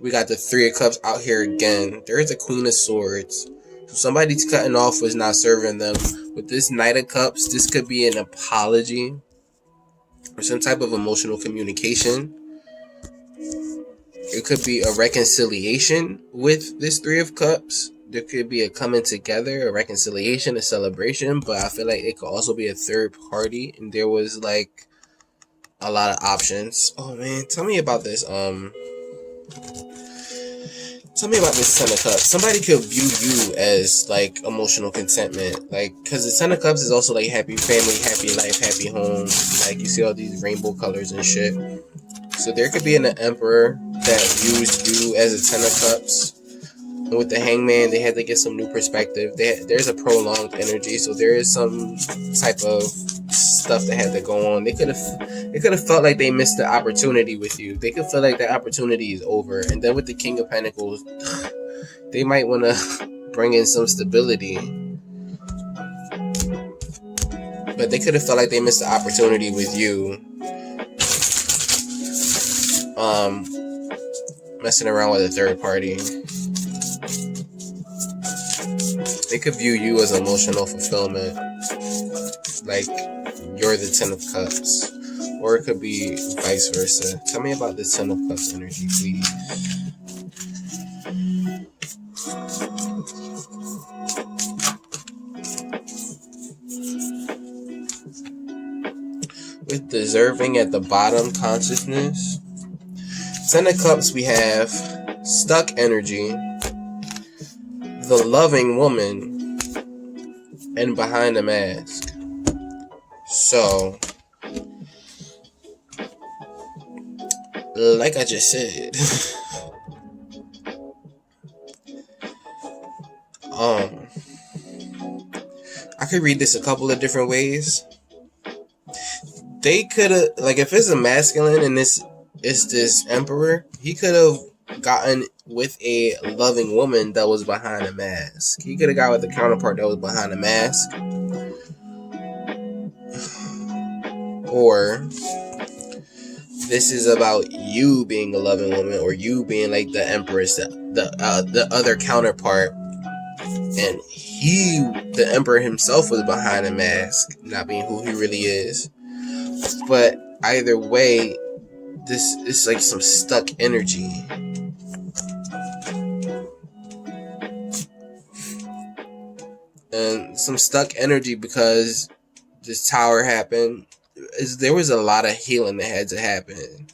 We got the Three of Cups out here again. There is a Queen of Swords. So somebody's cutting off was not serving them. With this Knight of Cups, this could be an apology or some type of emotional communication. It could be a reconciliation with this Three of Cups. There could be a coming together, a reconciliation, a celebration, but I feel like it could also be a third party, and there was like a lot of options. Oh man, tell me about this. Tell me about this Ten of Cups. Somebody could view you as like emotional contentment, like because the Ten of Cups is also like happy family, happy life, happy home. Like you see all these rainbow colors and shit. So there could be an emperor that views you as a Ten of Cups. And with the Hangman, they had to get some new perspective. There's a prolonged energy, so there is some type of stuff that had to go on. They could have felt like they missed the opportunity with you. They could feel like the opportunity is over. And then with the King of Pentacles, they might want to bring in some stability. But they could have felt like they missed the opportunity with you. Messing around with a third party. They could view you as emotional fulfillment, like you're the Ten of Cups, or it could be vice versa. Tell me about the Ten of Cups energy, please. With deserving at the bottom, consciousness. Ten of Cups, we have stuck energy, the loving woman, and behind the mask. So, like I just said, I could read this a couple of different ways. They could have, like, if it's a masculine and this is this emperor, he could have gotten with a loving woman that was behind a mask. He could have got with a counterpart that was behind a mask. Or this is about you being a loving woman, or you being like the empress, the other counterpart, and the emperor himself was behind a mask, not being who he really is. But either way, this is like some stuck energy. And some stuck energy because this tower happened. There was a lot of healing that had to happen.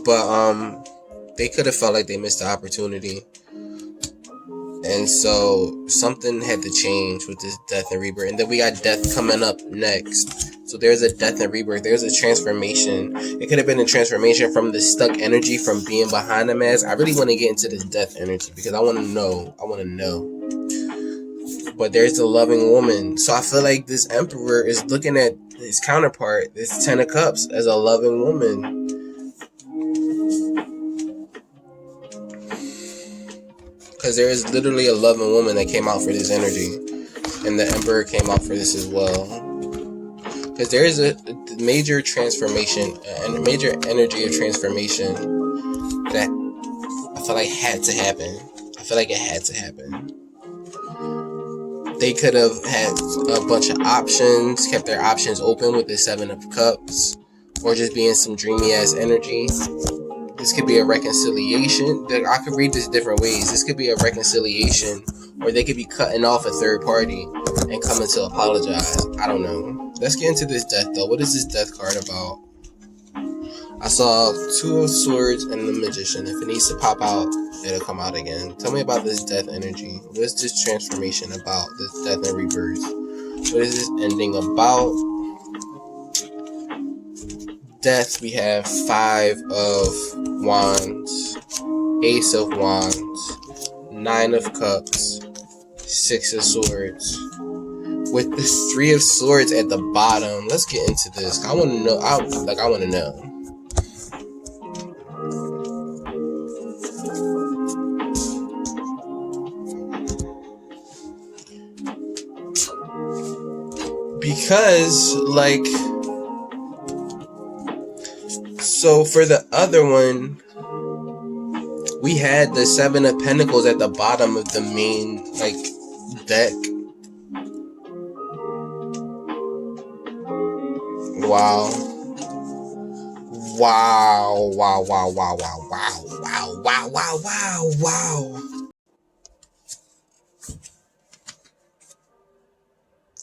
But they could have felt like they missed the opportunity. And so something had to change with this death and rebirth. And then we got death coming up next. So there's a death and rebirth. There's a transformation. It could have been a transformation from the stuck energy from being behind the mask. I really want to get into this death energy because I want to know. But there's a loving woman. So I feel like this emperor is looking at his counterpart, this Ten of Cups, as a loving woman. Because there is literally a loving woman that came out for this energy. And the emperor came out for this as well. Because there is a major transformation, and a major energy of transformation that I feel like had to happen. They could have had a bunch of options, kept their options open with the Seven of Cups, or just being some dreamy ass energy. This could be a reconciliation. I could read this different ways. This could be a reconciliation, or they could be cutting off a third party and coming to apologize. I don't know. Let's get into this death though. What is this death card about? I saw Two of Swords and the Magician. If it needs to pop out, it'll come out again. Tell me about this death energy. What is this transformation about? This death and rebirth. What is this ending about? death, we have 5 of Wands, Ace of Wands, 9 of Cups, 6 of Swords. With the 3 of Swords at the bottom, let's get into this. I want to know. I want to know. Because, like, so for the other one, we had the 7 of Pentacles at the bottom of the main, like, deck. Wow. Wow, wow, wow, wow, wow, wow, wow, wow, wow, wow, wow.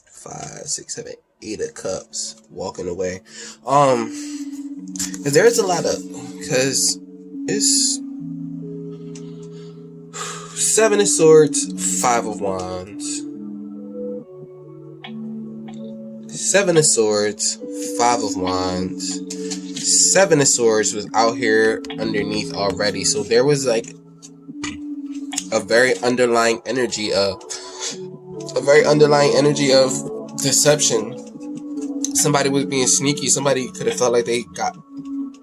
5, 6, 7, 8 of Cups walking away. There's a lot of, because it's 7 of Swords, 5 of Wands. 7 of Swords, 5 of Wands. 7 of Swords was out here underneath already, so there was like a very underlying energy of deception. Somebody was being sneaky. Somebody could have felt like they got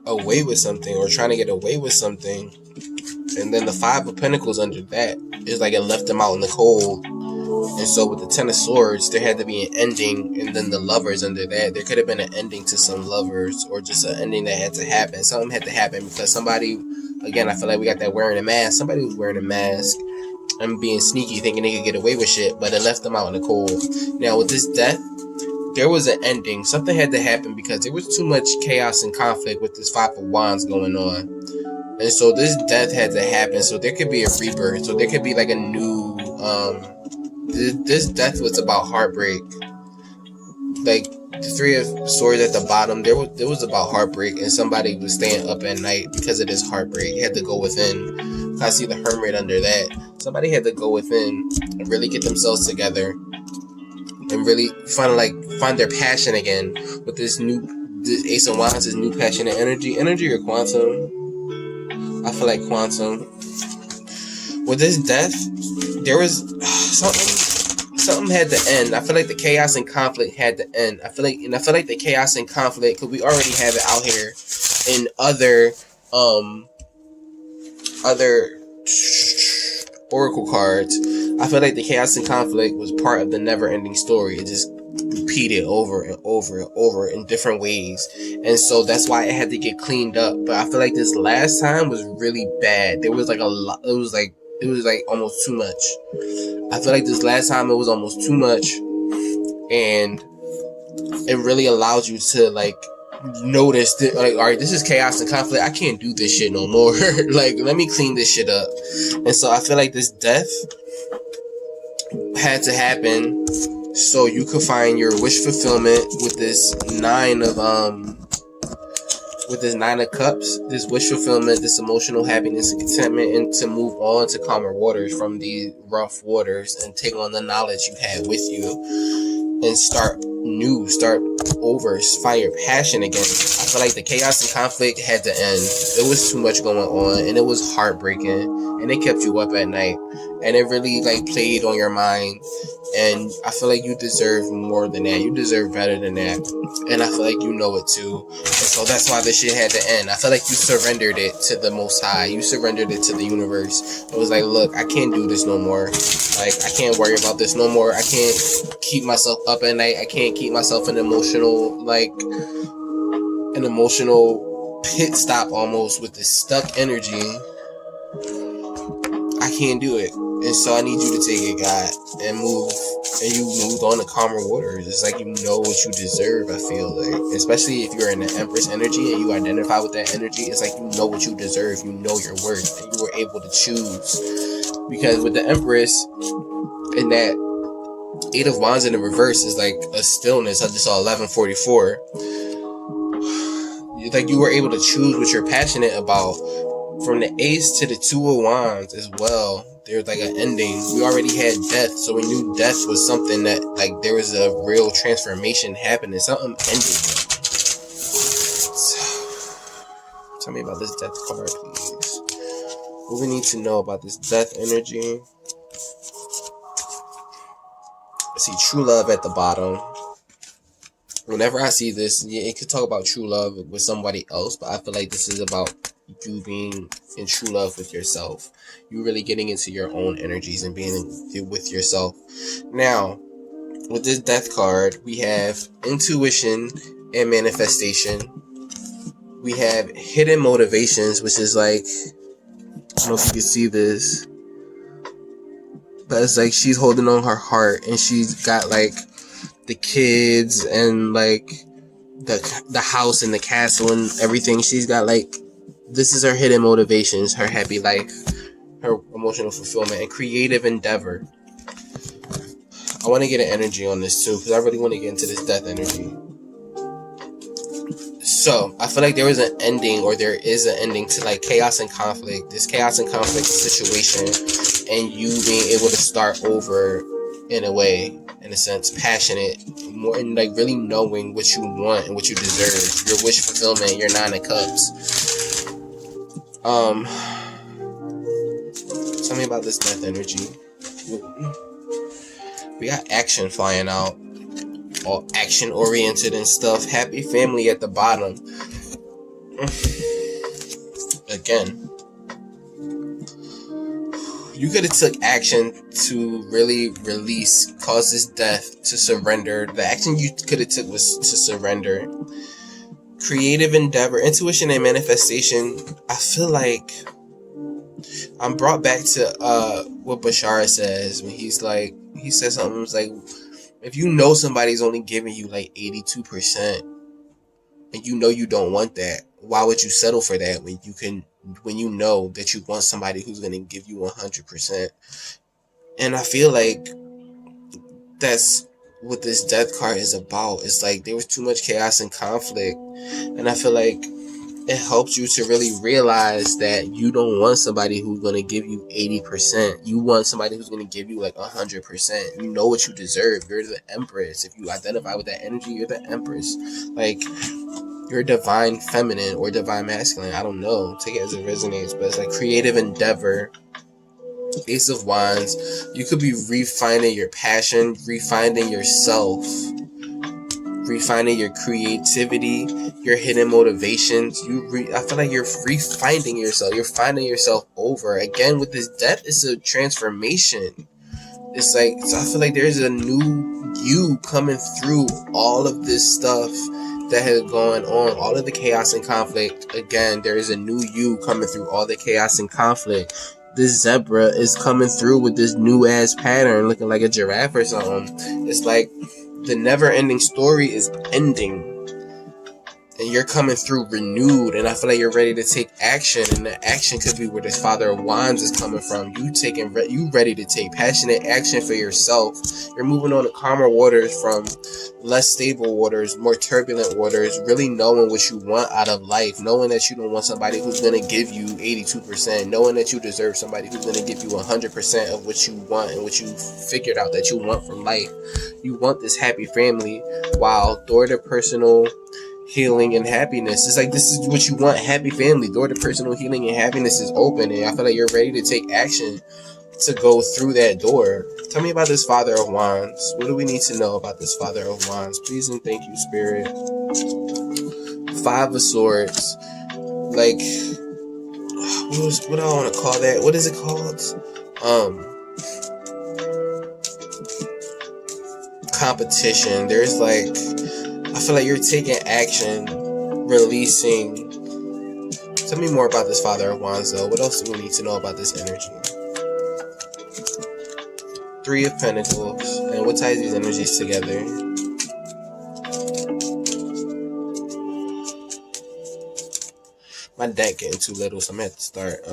away with something or trying to get away with something, and then the 5 of Pentacles under that is like it left them out in the cold. And so with the 10 of Swords, there had to be an ending, and then the Lovers under that, there could have been an ending to some lovers, or just an ending that had to happen. Something had to happen because somebody, again, I feel like we got that wearing a mask. Somebody was wearing a mask and being sneaky, thinking they could get away with shit, but it left them out in the cold. Now with this death, there was an ending. Something had to happen because there was too much chaos and conflict with this 5 of Wands going on. And so this death had to happen. So there could be a rebirth. So there could be like a new, this death was about heartbreak. Like the 3 of Swords at the bottom, there was about heartbreak, and somebody was staying up at night because of this heartbreak. Had to go within. I see the Hermit under that. Somebody had to go within and really get themselves together and really find their passion again with this Ace of Wands, this new passionate energy or quantum. I feel like quantum. With this death, there was something had to end. I feel like the chaos and conflict had to end. I feel like the chaos and conflict, because we already have it out here in other oracle cards. I feel like the chaos and conflict was part of the never-ending story. It just repeated over and over and over in different ways, and so that's why it had to get cleaned up. But I feel like this last time was really bad. There was like a lot. It was like almost too much. I feel like this last time it was almost too much, and it really allows you to like notice that, like, all right, this is chaos and conflict. I can't do this shit no more. Like, let me clean this shit up. And so I feel like this death had to happen so you could find your wish fulfillment with this 9 of Cups, this wish fulfillment, this emotional happiness and contentment, and to move on to calmer waters from these rough waters and take on the knowledge you had with you and start over, find your passion again. I feel like the chaos and conflict had to end. It was too much going on, and it was heartbreaking, and it kept you up at night, and it really like played on your mind. And I feel like you deserve more than that. You deserve better than that. And I feel like you know it too. And so that's why this shit had to end. I feel like you surrendered it to the Most High. You surrendered it to the universe. It was like, look, I can't do this no more. Like, I can't worry about this no more. I can't keep myself up at night. I can't keep myself in an emotional pit stop almost with this stuck energy. I can't do it. And so I need you to take it, God, and move. And you moved on to calmer waters. It's like you know what you deserve, I feel like. Especially if you're in the Empress energy and you identify with that energy, it's like you know what you deserve. You know your worth. And you were able to choose. Because with the Empress, in that 8 of Wands in the reverse is like a stillness. I just saw 1144. Like you were able to choose what you're passionate about. From the Ace to the 2 of Wands as well, there's like an ending. We already had death, so we knew death was something that, like, there was a real transformation happening. Something ended. Tell me about this death card, please. What we need to know about this death energy. I see true love at the bottom. Whenever I see this, yeah, it could talk about true love with somebody else, but I feel like this is about you being in true love with yourself. You really getting into your own energies and being with yourself. Now, with this death card, we have intuition and manifestation. We have hidden motivations, which is like, I don't know if you can see this, but it's like she's holding on her heart and she's got like the kids and like the house and the castle and everything. She's got like, this is her hidden motivations, her happy life, her emotional fulfillment, and creative endeavor. I want to get an energy on this too, because I really want to get into this death energy. So I feel like there was an ending, or there is an ending to like chaos and conflict. This chaos and conflict situation, and you being able to start over in a way, in a sense, passionate, more, and like really knowing what you want and what you deserve. Your wish fulfillment, your 9 of Cups. Tell me about this death energy. We got action flying out, all action oriented and stuff. Happy family at the bottom. Again, you could have took action to really cause this death to surrender. The action you could have took was to surrender. Creative endeavor, intuition, and manifestation. I feel like I'm brought back to what Bashara says when he says something like, if you know somebody's only giving you like 82% and you know you don't want that, why would you settle for that when you know that you want somebody who's going to give you 100%? And I feel like that's what this death card is about. It's like there was too much chaos and conflict, and I feel like it helps you to really realize that you don't want somebody who's going to give you 80%. You want somebody who's going to give you like 100%. You know what you deserve. You're the Empress. If you identify with that energy, you're the Empress. Like, you're divine feminine or divine masculine. I don't know. Take it as it resonates. But it's like creative endeavor. Ace of Wands. You could be refining your passion, refining yourself, refining your creativity, your hidden motivations. I feel like you're refinding yourself. You're finding yourself over. Again, with this death, it's a transformation. It's like, so I feel like there's a new you coming through all of this stuff that has gone on, all of the chaos and conflict. Again, there is a new you coming through all the chaos and conflict. This zebra is coming through with this new ass pattern, looking like a giraffe or something. It's like the never-ending story is ending, and you're coming through renewed, and I feel like you're ready to take action, and the action could be where this Father of Wands is coming from. You ready to take passionate action for yourself. You're moving on to calmer waters from less stable waters, more turbulent waters, really knowing what you want out of life, knowing that you don't want somebody who's going to give you 82%, knowing that you deserve somebody who's going to give you 100% of what you want and what you figured out that you want from life. You want this happy family, while door to personal healing and happiness. It's like, this is what you want, happy family. Door to personal healing and happiness is open, and I feel like you're ready to take action to go through that door. Tell me about this Father of Wands. What do we need to know about this Father of Wands? Please and thank you, Spirit. 5 of Swords. Like, what do I want to call that? What is it called? Competition. There's like, I feel like you're taking action, releasing. Tell me more about this Father of Wands, though. What else do we need to know about this energy? 3 of Pentacles. And what ties these energies together? My deck getting too little, so I'm going to have to start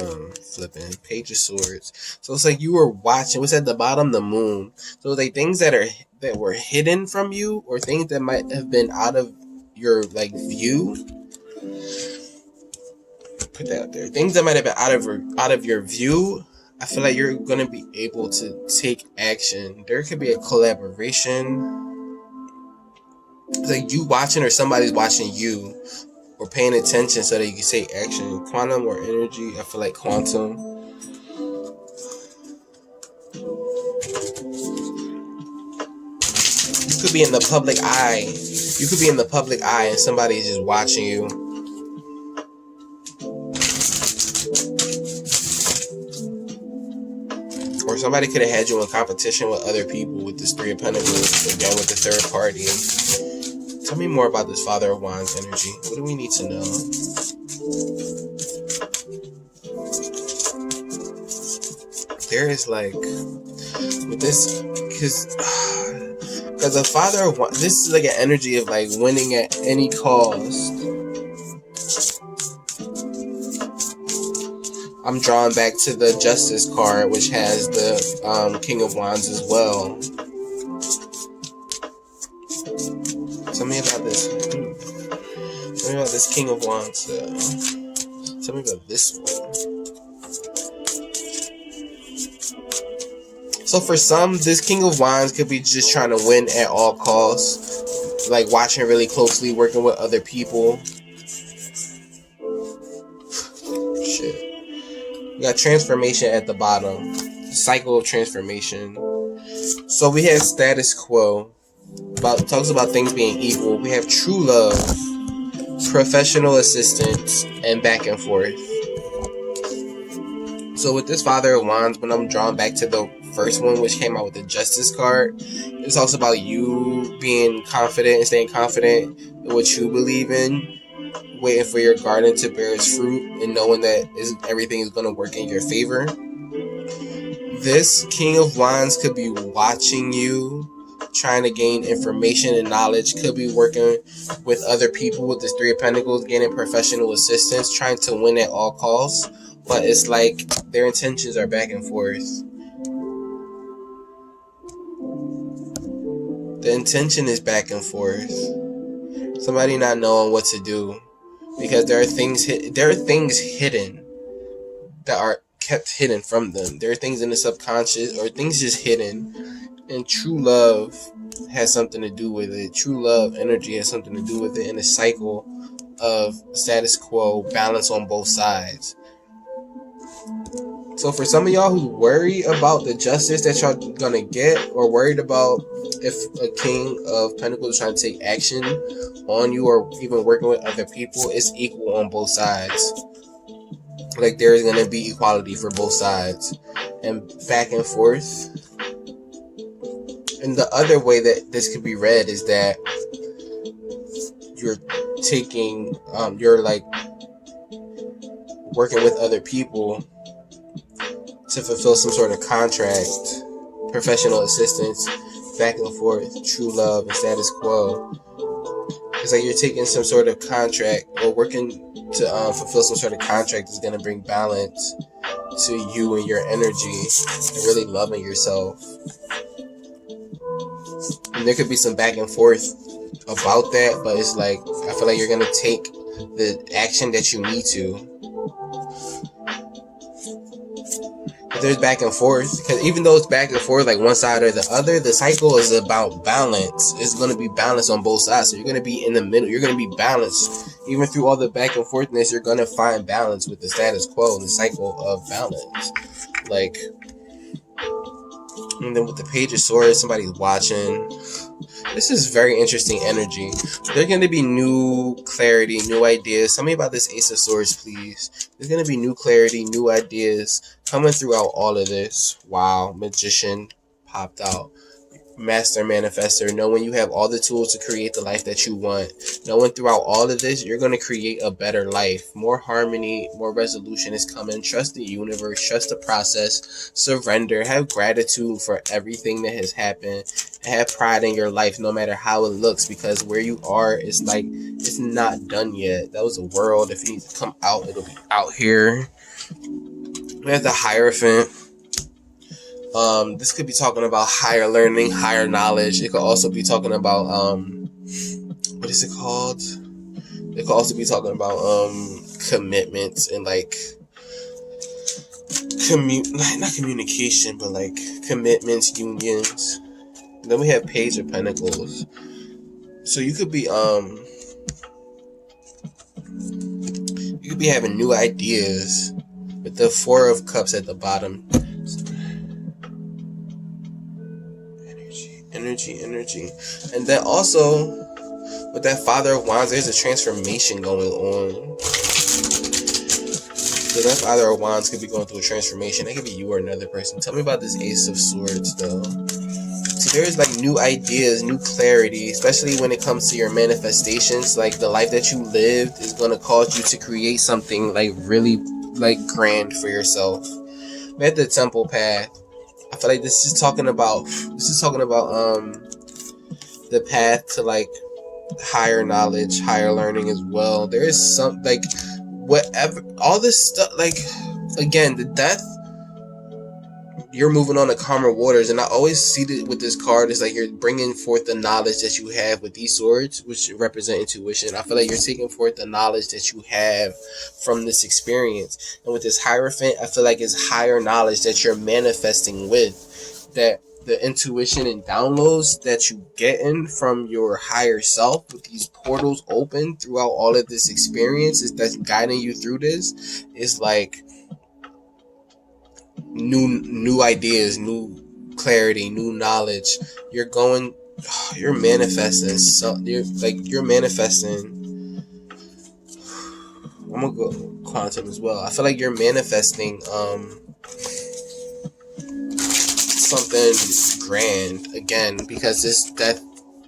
flipping. Page of Swords. So it's like you were watching. What's at the bottom? The moon. So it's like things that were hidden from you, or things that might have been out of your like view. Put that out there. Things that might have been out of your view. I feel like you're gonna be able to take action. There could be a collaboration. It's like you watching, or somebody's watching you, or paying attention so that you can take action. Quantum or energy, I feel like quantum. You could be in the public eye. You could be in the public eye and somebody's just watching you. Or somebody could have had you in competition with other people with this Three of Pentacles, again with the third party. Tell me more about this Father of Wands energy. What do we need to know? There is like, with this, because the Father of Wands, this is like an energy of like winning at any cost. I'm drawing back to the Justice card, which has the King of Wands as well. Tell me about this. Tell me about this King of Wands. Tell me about this one. So for some, this King of Wands could be just trying to win at all costs. Like watching really closely, working with other people. Shit. We got transformation at the bottom. Cycle of transformation. So we have status quo. Talks about things being equal. We have true love, professional assistance, and back and forth. So with this Father of Wands, when I'm drawn back to the first one, which came out with the Justice card, it's also about you being confident and staying confident in what you believe in. Waiting for your garden to bear its fruit and knowing that everything is going to work in your favor. This King of Wands could be watching you, trying to gain information and knowledge, could be working with other people with this Three of Pentacles, gaining professional assistance, trying to win at all costs. But it's like their intentions are back and forth. The intention is back and forth. Somebody not knowing what to do. Because there are things hidden that are kept hidden from them. There are things in the subconscious or things just hidden. And true love has something to do with it. True love energy has something to do with it in a cycle of status quo, balance on both sides. So for some of y'all who worry about the justice that y'all gonna get, or worried about if a King of Pentacles is trying to take action on you or even working with other people, it's equal on both sides. Like there's gonna be equality for both sides and back and forth. And the other way that this could be read is that you're taking, you're like working with other people to fulfill some sort of contract, professional assistance, back and forth, true love, and status quo. It's like you're taking some sort of contract or working to fulfill some sort of contract that's going to bring balance to you and your energy and really loving yourself. And there could be some back and forth about that, but it's like, I feel like you're going to take the action that you need to. There's back and forth, because even though it's back and forth like one side or the other, the cycle is about balance. It's going to be balanced on both sides, so you're going to be in the middle. You're going to be balanced. Even through all the back and forthness, you're going to find balance with the status quo and the cycle of balance. Like, and then with the Page of Swords, somebody's watching. This is very interesting energy. There's going to be new clarity, new ideas. Tell me about this Ace of Swords, please. There's going to be new clarity, new ideas coming throughout all of this. Wow, Magician popped out. Master Manifestor, knowing you have all the tools to create the life that you want. Knowing throughout all of this, you're going to create a better life. More harmony, more resolution is coming. Trust the universe, trust the process, surrender, have gratitude for everything that has happened. Have pride in your life no matter how it looks, because where you are is like, it's not done yet. That was a world. If it needs to come out, it'll be out here. We have the Hierophant. This could be talking about higher learning, higher knowledge. It could also be talking about what is it called? It could also be talking about commitments and like not communication, but like commitments, unions. Then we have Page of Pentacles. So you could be be having new ideas with the Four of Cups at the bottom. Energy. And then also, with that Father of Wands, there's a transformation going on. So that Father of Wands could be going through a transformation. That could be you or another person. Tell me about this Ace of Swords, though. So there's like new ideas, new clarity, especially when it comes to your manifestations. Like the life that you lived is going to cause you to create something like really like grand for yourself. At the Temple path, I feel like this is talking about the path to like higher knowledge, higher learning as well. There is some like whatever, all this stuff, like again, the death, you're moving on to calmer waters. And I always see that with this card, is like you're bringing forth the knowledge that you have with these swords, which represent intuition. I feel like you're taking forth the knowledge that you have from this experience. And with this Hierophant, I feel like it's higher knowledge that you're manifesting with, that the intuition and downloads that you getting from your higher self with these portals open throughout all of this experience is that's guiding you through this is like new ideas, new clarity, new knowledge. You're manifesting. So you're manifesting. I'm gonna go quantum as well. I feel like you're manifesting something grand again, because this death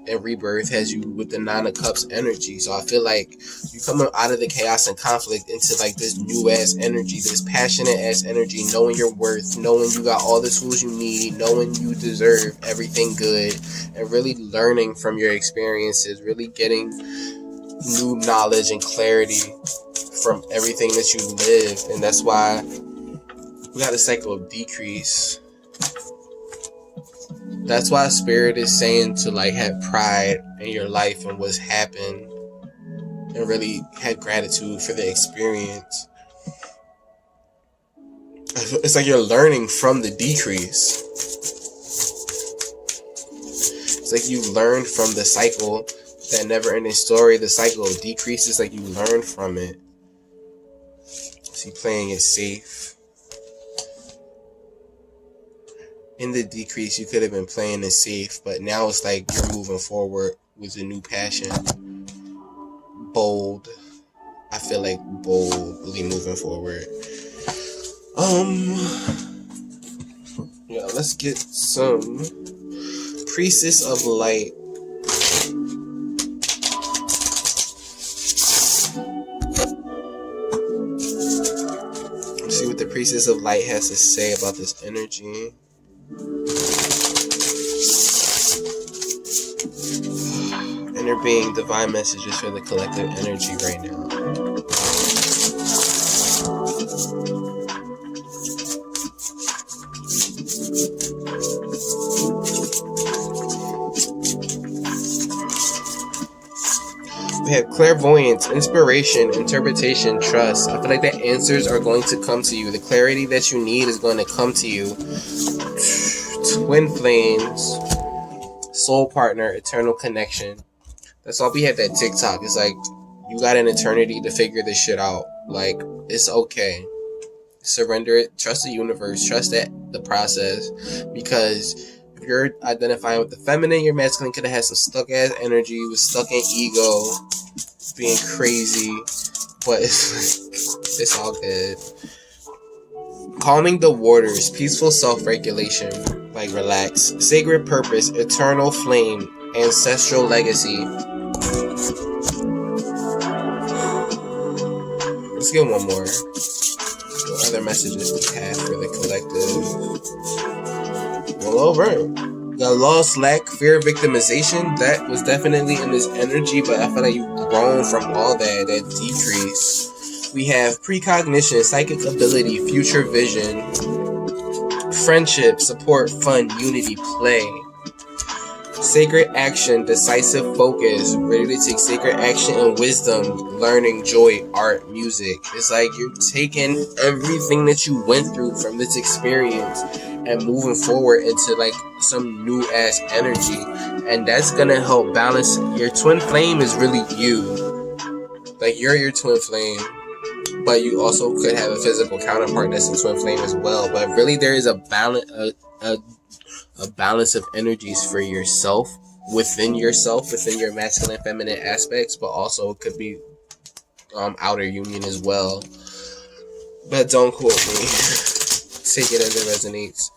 and rebirth has you with the Nine of Cups energy. So I feel like you coming out of the chaos and conflict into like this new ass energy, this passionate ass energy, knowing your worth, knowing you got all the tools you need, knowing you deserve everything good, and really learning from your experiences, really getting new knowledge and clarity from everything that you live. And that's why we got a cycle of decrease. That's why Spirit is saying to like have pride in your life and what's happened, and really have gratitude for the experience. It's like you're learning from the decrease. It's like you learned from the cycle, that never-ending story, the cycle of decrease. It's like you learned from it. So you're playing it safe. In the decrease, you could have been playing it safe, but now it's like you're moving forward with a new passion. Bold. I feel like boldly moving forward. Yeah, let's get some Priestess of Light. Let's see what the Priestess of Light has to say about this energy. Inner being, divine messages for the collective energy right now. We have clairvoyance, inspiration, interpretation, trust. I feel like the answers are going to come to you. The clarity that you need is going to come to you. Twin flames, soul partner, eternal connection. That's all we had that TikTok. It's like, you got an eternity to figure this shit out. Like, it's okay. Surrender it. Trust the universe. Trust the process. Because if you're identifying with the feminine, your masculine could have had some stuck-ass energy, was stuck in ego, being crazy. But it's all good. Calming the waters, peaceful self-regulation. Like, relax. Sacred purpose, eternal flame, ancestral legacy. Let's get one more. What other messages we have for the collective? Well, alright. Got lost, lack, fear, victimization. That was definitely in this energy, but I feel like you've grown from all that decrease. We have precognition, psychic ability, future vision, friendship, support, fun, unity, play. Sacred action, decisive focus, ready to take sacred action and wisdom, learning, joy, art, music. It's like you're taking everything that you went through from this experience and moving forward into like some new ass energy. And that's gonna help balance. Your twin flame is really you. Like, you're your twin flame. but you also could have a physical counterpart that's a twin flame as well. But really, there is a balance, a balance of energies for yourself, within your masculine, feminine aspects, but also it could be outer union as well. But don't quote me. Take it as it resonates.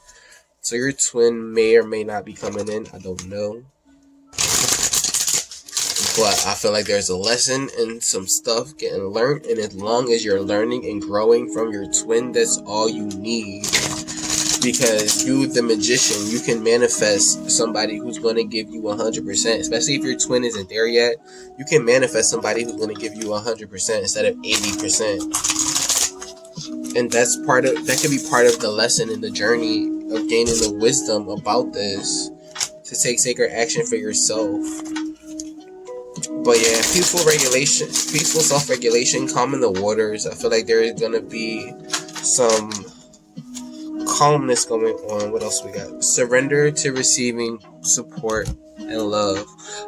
So your twin may or may not be coming in. I don't know. But I feel like there's a lesson and some stuff getting learned. And as long as you're learning and growing from your twin, that's all you need. Because you, the magician, you can manifest somebody who's going to give you 100%. Especially if your twin isn't there yet. You can manifest somebody who's going to give you 100% instead of 80%. And that could be part of the lesson in the journey of gaining the wisdom about this, to take sacred action for yourself. But yeah, peaceful self-regulation, calming the waters. I feel like there is gonna be some calmness going on. What else we got? Surrender to receiving support and love.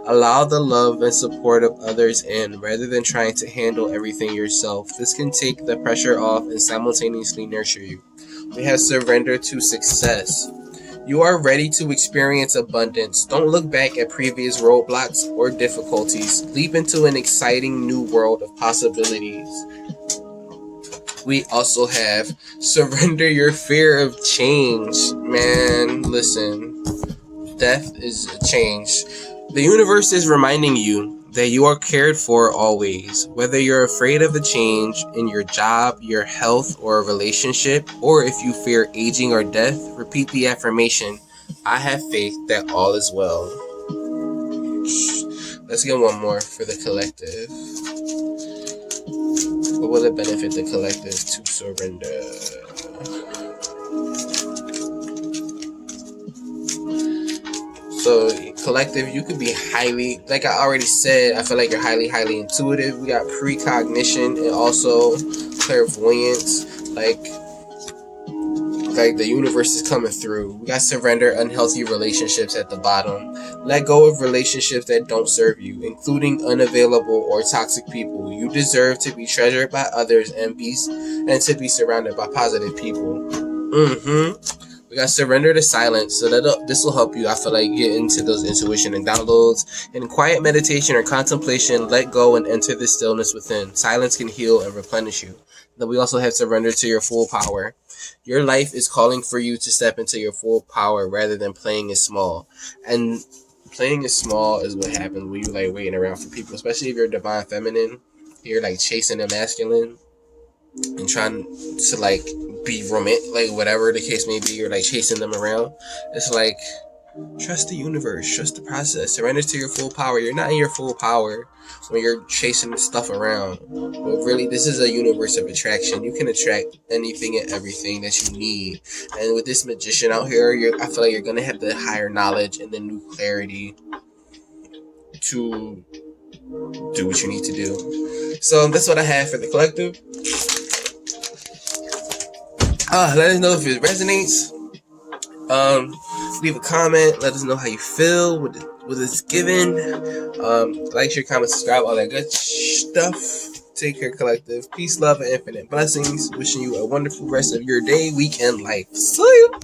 Allow the love and support of others in, rather than trying to handle everything yourself. This can take the pressure off and simultaneously nurture you. We have surrender to success. You are ready to experience abundance. Don't look back at previous roadblocks or difficulties. Leap into an exciting new world of possibilities. We also have surrender your fear of change. Man, listen. Death is a change. The universe is reminding you that you are cared for always. Whether you're afraid of the change in your job, your health, or a relationship, or if you fear aging or death, repeat the affirmation, I have faith that all is well. Let's get one more for the collective. What will it benefit the collective to surrender? So, collective, you could be highly, like I already said, I feel like you're highly intuitive. We got precognition and also clairvoyance. Like the universe is coming through. We got surrender unhealthy relationships at the bottom. Let go of relationships that don't serve you, including unavailable or toxic people. You deserve to be treasured by others and to be surrounded by positive people. We got surrender to silence. So this will help you, I feel like, get into those intuition and downloads. In quiet meditation or contemplation, let go and enter the stillness within. Silence can heal and replenish you. Then we also have surrender to your full power. Your life is calling for you to step into your full power rather than playing it small. And playing it small is what happens when you like waiting around for people, especially if you're divine feminine. You're like chasing a masculine and trying to like be romantic, like whatever the case may be. You're like chasing them around. It's like, trust the universe, trust the process, surrender to your full power. You're not in your full power when you're chasing stuff around. But really, this is a universe of attraction. You can attract anything and everything that you need. And with this magician out here, I feel like you're gonna have the higher knowledge and the new clarity to do what you need to do. So that's what I have for the collective. Let us know if it resonates. Leave a comment. Let us know how you feel with it's given. Like, share, comment, subscribe, all that good stuff. Take care, collective. Peace, love, and infinite blessings. Wishing you a wonderful rest of your day, week, and life. See you.